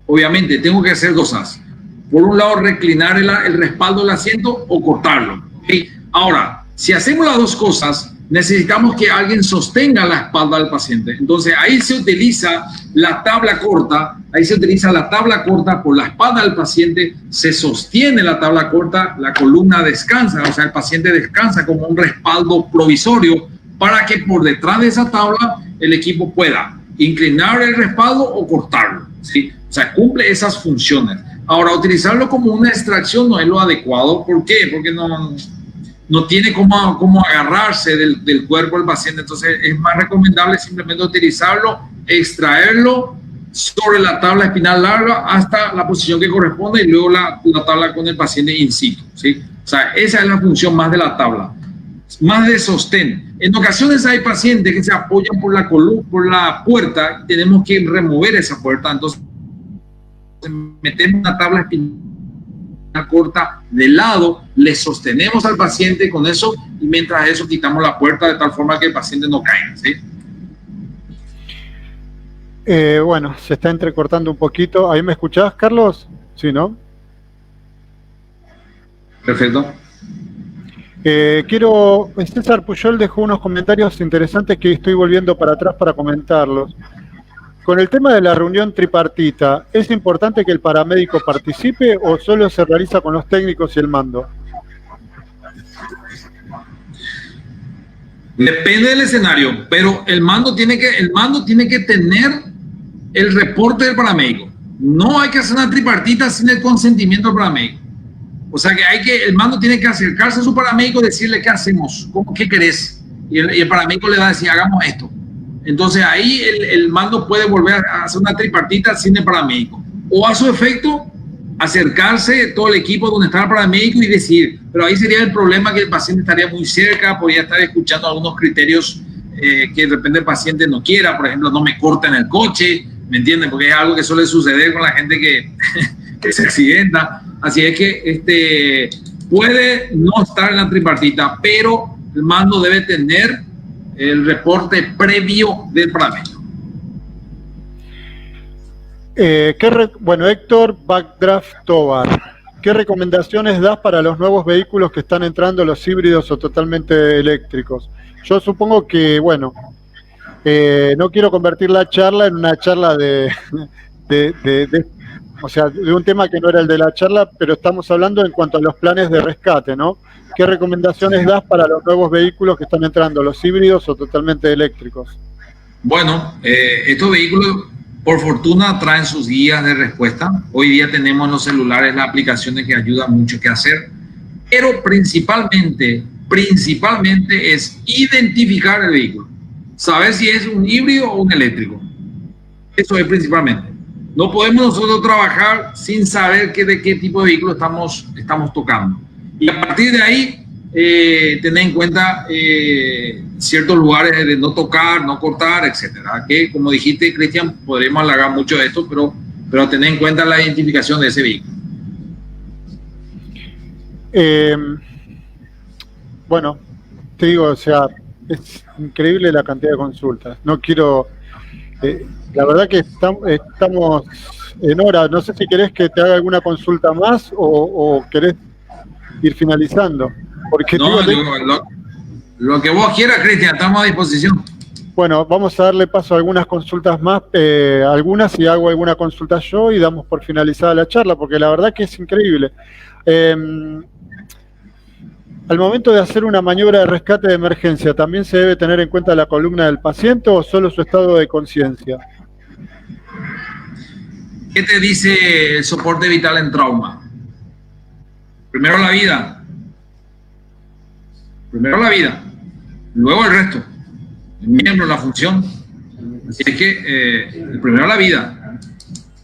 obviamente tengo que hacer dos cosas. Por un lado, reclinar el respaldo del asiento o cortarlo. ¿Okay? Ahora, si hacemos las dos cosas, necesitamos que alguien sostenga la espalda del paciente. Entonces, ahí se utiliza la tabla corta, por la espalda del paciente, se sostiene la tabla corta, la columna descansa, o sea, el paciente descansa como un respaldo provisorio para que por detrás de esa tabla el equipo pueda inclinar el respaldo o cortarlo, ¿sí? O sea, cumple esas funciones. Ahora, utilizarlo como una extracción no es lo adecuado. ¿Por qué? Porque no tiene cómo agarrarse del cuerpo del paciente. Entonces, es más recomendable simplemente utilizarlo, extraerlo sobre la tabla espinal larga hasta la posición que corresponde y luego la tabla con el paciente in situ, ¿sí? O sea, esa es la función más de la tabla, más de sostén. En ocasiones hay pacientes que se apoyan por la puerta y tenemos que remover esa puerta. Entonces, metemos una tabla espinal corta de lado, le sostenemos al paciente con eso y mientras eso quitamos la puerta de tal forma que el paciente no caiga, ¿sí? Bueno, se está entrecortando un poquito. ¿Ahí me escuchás, Carlos? Sí, ¿no? Perfecto. César Puyol dejó unos comentarios interesantes que estoy volviendo para atrás para comentarlos. Con el tema de la reunión tripartita, ¿es importante que el paramédico participe o solo se realiza con los técnicos y el mando? Depende del escenario, pero el mando tiene que tener el reporte del paramédico. No hay que hacer una tripartita sin el consentimiento del paramédico. O sea que el mando tiene que acercarse a su paramédico y decirle qué hacemos, qué querés. Y el paramédico le va a decir, hagamos esto. Entonces ahí el mando puede volver a hacer una tripartita sin el paramédico. O a su efecto, acercarse todo el equipo donde está el paramédico y decir, pero ahí sería el problema que el paciente estaría muy cerca, podría estar escuchando algunos criterios que de repente el paciente no quiera, por ejemplo, no me corten el coche, ¿me entienden? Porque es algo que suele suceder con la gente que se accidenta. Así es que puede no estar en la tripartita, pero el mando debe tener el reporte previo del paramédico. Bueno, Héctor Backdraft Tovar, ¿qué recomendaciones das para los nuevos vehículos que están entrando, los híbridos o totalmente eléctricos? Yo supongo que, bueno, no quiero convertir la charla en una charla o sea, de un tema que no era el de la charla, pero estamos hablando en cuanto a los planes de rescate, ¿no? ¿Qué recomendaciones das para los nuevos vehículos que están entrando, los híbridos o totalmente eléctricos? Bueno, estos vehículos, por fortuna, traen sus guías de respuesta. Hoy día tenemos en los celulares las aplicaciones que ayudan mucho que hacer, pero principalmente es identificar el vehículo, saber si es un híbrido o un eléctrico. Eso es principalmente. No podemos nosotros trabajar sin saber de qué tipo de vehículo estamos tocando. Y a partir de ahí, tener en cuenta ciertos lugares de no tocar, no cortar, etcétera. Que, como dijiste, Cristian, podremos alargar mucho de esto, pero tener en cuenta la identificación de ese vehículo. Bueno, te digo, o sea, es increíble la cantidad de consultas. No quiero... la verdad que estamos en hora. No sé si querés que te haga alguna consulta más o querés ir finalizando. Porque no, lo que vos quieras, Cristian, estamos a disposición. Bueno, vamos a darle paso a algunas consultas más, algunas, y hago alguna consulta yo y damos por finalizada la charla, porque la verdad que es increíble. Al momento de hacer una maniobra de rescate de emergencia, ¿también se debe tener en cuenta la columna del paciente o solo su estado de conciencia? ¿Qué te dice el soporte vital en trauma? Primero la vida. Primero la vida. Luego el resto. El miembro, la función. Así es que primero la vida.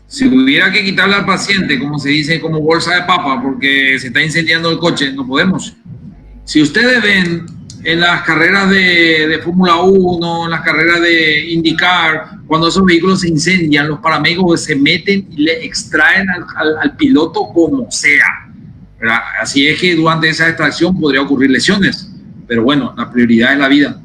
Si hubiera que quitarle al paciente, como se dice, como bolsa de papa, porque se está incendiando el coche, no podemos. Si ustedes ven en las carreras de Fórmula 1, en las carreras de IndyCar, cuando esos vehículos se incendian, los paramédicos se meten y le extraen al piloto como sea, ¿verdad? Así es que durante esa extracción podría ocurrir lesiones, pero bueno, la prioridad es la vida.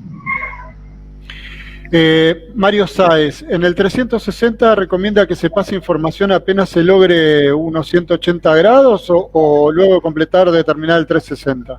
Mario Sáez, en el 360 recomienda que se pase información apenas se logre unos 180 grados o luego completar de terminar el 360.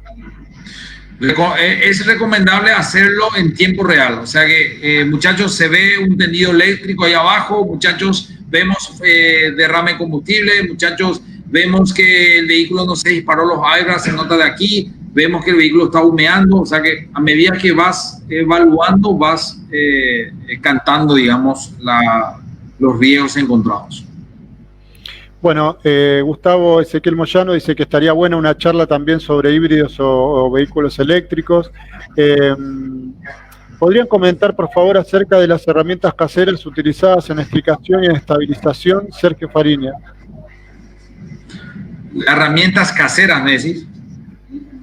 Es recomendable hacerlo en tiempo real, o sea que muchachos, se ve un tendido eléctrico ahí abajo, muchachos, vemos derrame de combustible, muchachos, vemos que el vehículo no se disparó los airbags, se nota de aquí, vemos que el vehículo está humeando, o sea que a medida que vas evaluando, vas cantando, digamos, los riesgos encontrados. Bueno, Gustavo Ezequiel Moyano dice que estaría buena una charla también sobre híbridos o vehículos eléctricos. ¿Podrían comentar, por favor, acerca de las herramientas caseras utilizadas en explicación y en estabilización? Sergio Fariña. Herramientas caseras, ¿me decís?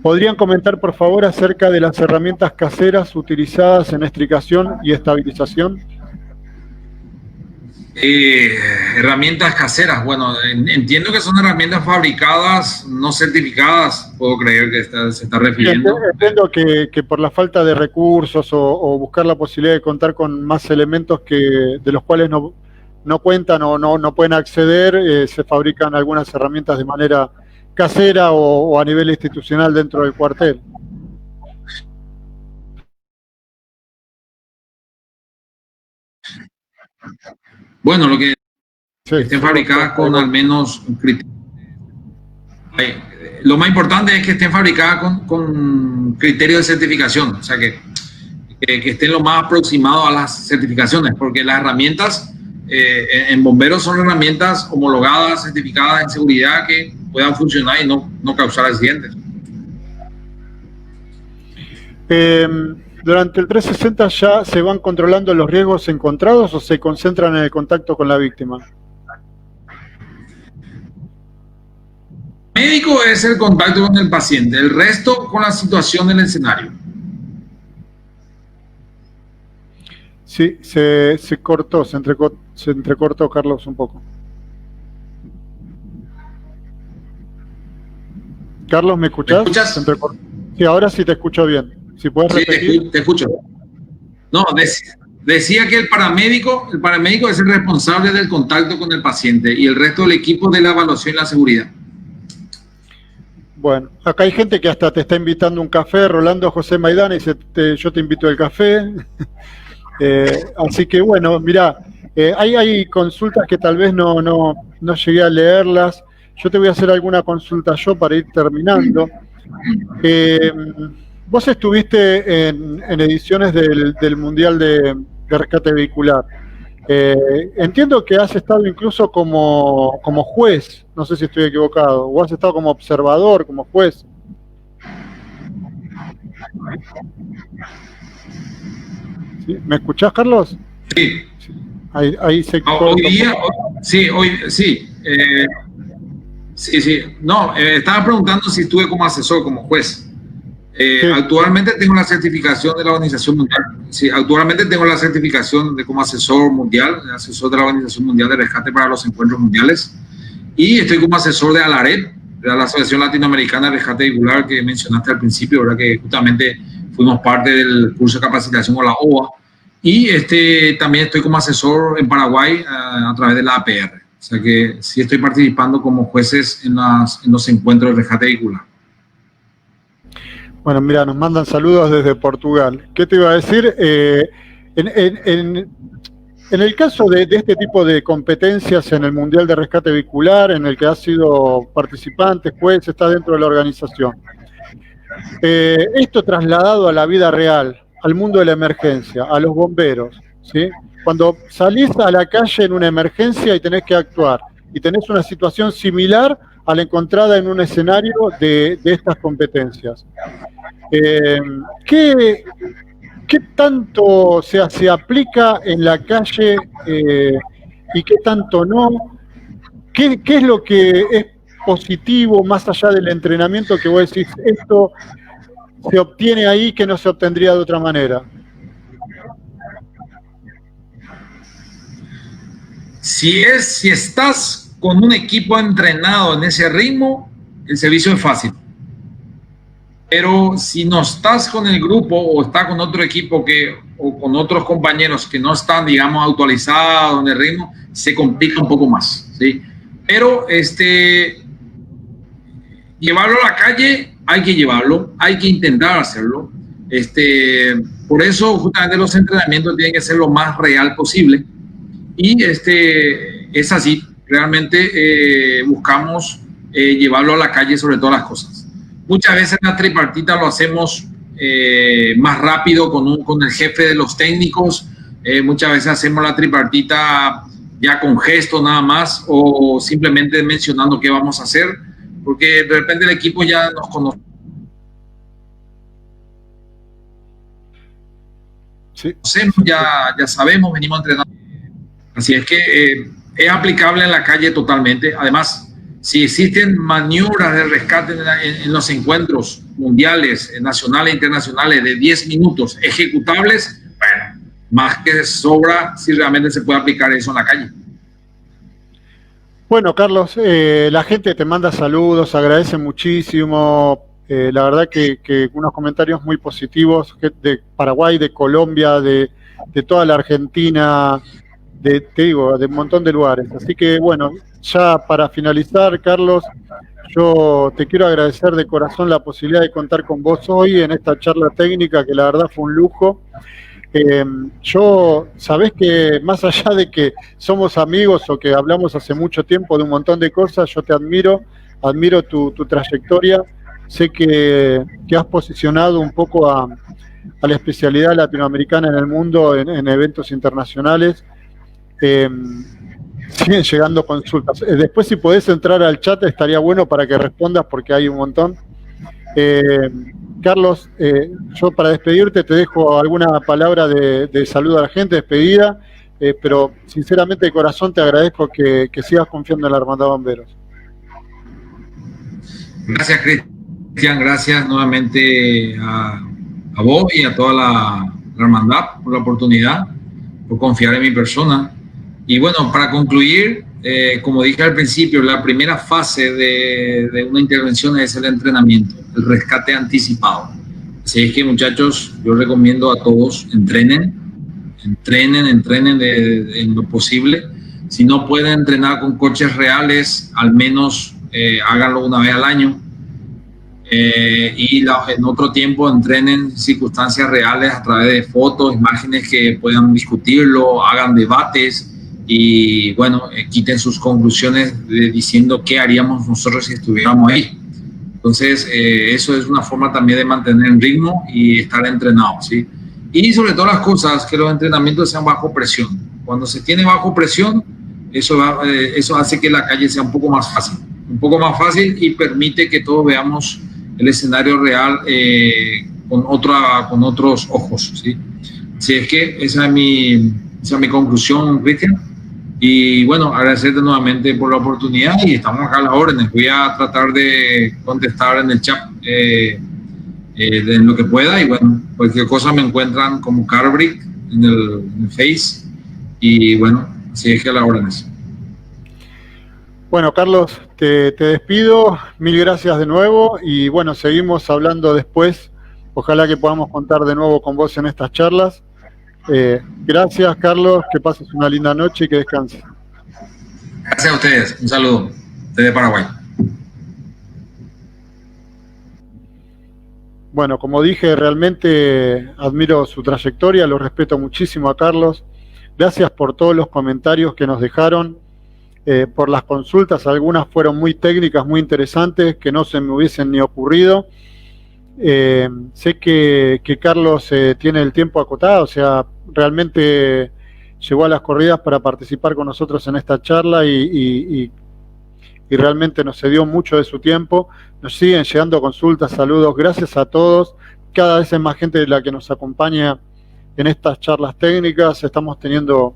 ¿Podrían comentar, por favor, acerca de las herramientas caseras utilizadas en explicación y estabilización? Herramientas caseras, bueno, entiendo que son herramientas fabricadas, no certificadas, puedo creer que se está refiriendo. Entiendo que por la falta de recursos o buscar la posibilidad de contar con más elementos de los cuales no cuentan o no pueden acceder, se fabrican algunas herramientas de manera casera o a nivel institucional dentro del cuartel. Bueno, lo que estén fabricadas con al menos un criterio. Lo más importante es que estén fabricadas con criterio de certificación, o sea que estén lo más aproximados a las certificaciones, porque las herramientas en bomberos son herramientas homologadas, certificadas en seguridad que puedan funcionar y no causar accidentes. ¿Durante el 360 ya se van controlando los riesgos encontrados o se concentran en el contacto con la víctima? El médico es el contacto con el paciente, el resto con la situación del escenario. Sí, se cortó, se entrecortó, Carlos, un poco. Carlos, ¿me escuchás? ¿Me escuchas? Sí, ahora sí te escucho bien. Si puedes repetir. Sí, te escucho. No, decía que el paramédico es el responsable del contacto con el paciente y el resto del equipo de la evaluación y la seguridad. Bueno, acá hay gente que hasta te está invitando un café, Rolando José Maidana, y dice, yo te invito al café. Así que bueno, mirá, hay consultas que tal vez no llegué a leerlas. Yo te voy a hacer alguna consulta yo para ir terminando. Vos estuviste en ediciones del Mundial de Rescate Vehicular. Entiendo que has estado incluso como juez, no sé si estoy equivocado, o has estado como observador, como juez. ¿Sí? ¿Me escuchás, Carlos? Sí. Ahí se hoy día, sí, sí. No, estaba preguntando si estuve como asesor, como juez. Sí. Actualmente tengo la certificación de la Organización Mundial. Sí, actualmente tengo la certificación de como asesor mundial, asesor de la Organización Mundial de Rescate para los Encuentros Mundiales. Y estoy como asesor de ALARED, de la Asociación Latinoamericana de Rescate Vehicular que mencionaste al principio, ¿verdad? Que justamente fuimos parte del curso de capacitación con la OA. Y también estoy como asesor en Paraguay a través de la APR. O sea que sí estoy participando como jueces en los encuentros de rescate vehicular. Bueno, mira, nos mandan saludos desde Portugal. ¿Qué te iba a decir? En el caso de este tipo de competencias en el Mundial de Rescate Vehicular, en el que has sido participante, juez, está dentro de la organización. Esto trasladado a la vida real, al mundo de la emergencia, a los bomberos, ¿sí? Cuando salís a la calle en una emergencia y tenés que actuar, y tenés una situación similar a la encontrada en un escenario de estas competencias. ¿Qué tanto se aplica en la calle y qué tanto no? ¿Qué es lo que es positivo más allá del entrenamiento que vos decís, esto se obtiene ahí que no se obtendría de otra manera? Si estás con un equipo entrenado en ese ritmo, el servicio es fácil. Pero si no estás con el grupo o estás con otro equipo o con otros compañeros que no están, digamos, actualizados en el ritmo, se complica un poco más, ¿sí? Pero llevarlo a la calle, hay que llevarlo, hay que intentar hacerlo. Por eso, justamente, los entrenamientos tienen que ser lo más real posible. Y es así, realmente buscamos llevarlo a la calle sobre todas las cosas. Muchas veces la tripartita lo hacemos más rápido con el jefe de los técnicos, muchas veces hacemos la tripartita ya con gestos nada más o simplemente mencionando qué vamos a hacer, porque de repente el equipo ya nos conoce. Sí. Ya sabemos, venimos entrenando. Así es que es aplicable en la calle totalmente. Además, si existen maniobras de rescate en los encuentros mundiales, nacionales e internacionales de 10 minutos ejecutables, bueno, más que sobra si realmente se puede aplicar eso en la calle. Bueno, Carlos, la gente te manda saludos, agradece muchísimo. La verdad que unos comentarios muy positivos de Paraguay, de Colombia, de toda la Argentina, te digo, de un montón de lugares. Así que, bueno, ya para finalizar, Carlos, yo te quiero agradecer de corazón la posibilidad de contar con vos hoy en esta charla técnica, que la verdad fue un lujo. Yo, sabés que más allá de que somos amigos o que hablamos hace mucho tiempo de un montón de cosas, yo te admiro tu trayectoria. Sé que has posicionado un poco a la especialidad latinoamericana en el mundo en eventos internacionales. Siguen llegando consultas. Después, si podés entrar al chat, estaría bueno para que respondas, porque hay un montón. Carlos, yo para despedirte te dejo alguna palabra de saludo a la gente, despedida, pero sinceramente de corazón te agradezco que sigas confiando en la Hermandad de Bomberos. Gracias, Cristian, gracias nuevamente a vos y a toda la hermandad por la oportunidad. por confiar en mi persona. Y bueno, para concluir, como dije al principio, la primera fase de una intervención es el entrenamiento, el rescate anticipado. Así es que, muchachos, yo recomiendo a todos, entrenen en lo posible. Si no pueden entrenar con coches reales, al menos háganlo una vez al año. En otro tiempo entrenen en circunstancias reales a través de fotos, imágenes que puedan discutirlo, hagan debates y bueno, quiten sus conclusiones diciendo qué haríamos nosotros si estuviéramos ahí. Entonces, eso es una forma también de mantener el ritmo y estar entrenado, ¿sí? Y sobre todas las cosas, que los entrenamientos sean bajo presión. Cuando se tiene bajo presión, eso hace que la calle sea un poco más fácil y permite que todos veamos el escenario real con otros ojos, ¿sí? Así es que esa es mi conclusión, Cristian. Y bueno, agradecerte nuevamente por la oportunidad y estamos acá a las órdenes. Voy a tratar de contestar en el chat en lo que pueda y bueno, cualquier cosa me encuentran como Carbrick en el Face y bueno, así es que a las órdenes. Bueno, Carlos, te despido, mil gracias de nuevo y bueno, seguimos hablando después. Ojalá que podamos contar de nuevo con vos en estas charlas. Gracias, Carlos, que pases una linda noche y que descanses. Gracias a ustedes, un saludo desde Paraguay. Bueno, como dije, realmente admiro su trayectoria, lo respeto muchísimo a Carlos. Gracias por todos los comentarios que nos dejaron, por las consultas, algunas fueron muy técnicas, muy interesantes, que no se me hubiesen ni ocurrido. Sé que Carlos tiene el tiempo acotado, o sea, realmente llegó a las corridas para participar con nosotros en esta charla y realmente nos cedió mucho de su tiempo. Nos siguen llegando consultas, saludos, gracias a todos. Cada vez hay más gente la que nos acompaña en estas charlas técnicas. Estamos teniendo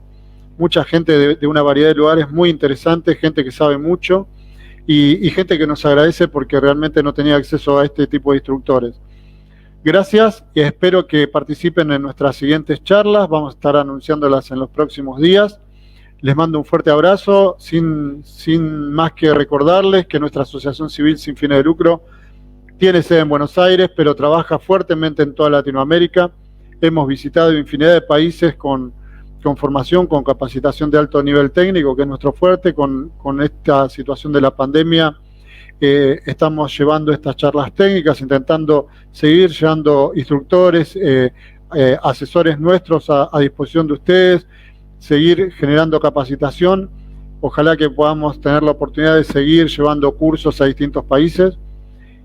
mucha gente de una variedad de lugares muy interesantes, gente que sabe mucho y gente que nos agradece porque realmente no tenía acceso a este tipo de instructores. Gracias y espero que participen en nuestras siguientes charlas. Vamos a estar anunciándolas en los próximos días. Les mando un fuerte abrazo, sin más que recordarles que nuestra Asociación Civil Sin Fines de Lucro tiene sede en Buenos Aires, pero trabaja fuertemente en toda Latinoamérica. Hemos visitado infinidad de países con formación, con capacitación de alto nivel técnico, que es nuestro fuerte. Con esta situación de la pandemia, estamos llevando estas charlas técnicas, intentando seguir llevando instructores, asesores nuestros a disposición de ustedes, seguir generando capacitación. Ojalá que podamos tener la oportunidad de seguir llevando cursos a distintos países.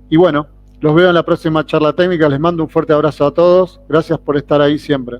Y bueno, los veo en la próxima charla técnica. Les mando un fuerte abrazo a todos. Gracias por estar ahí siempre.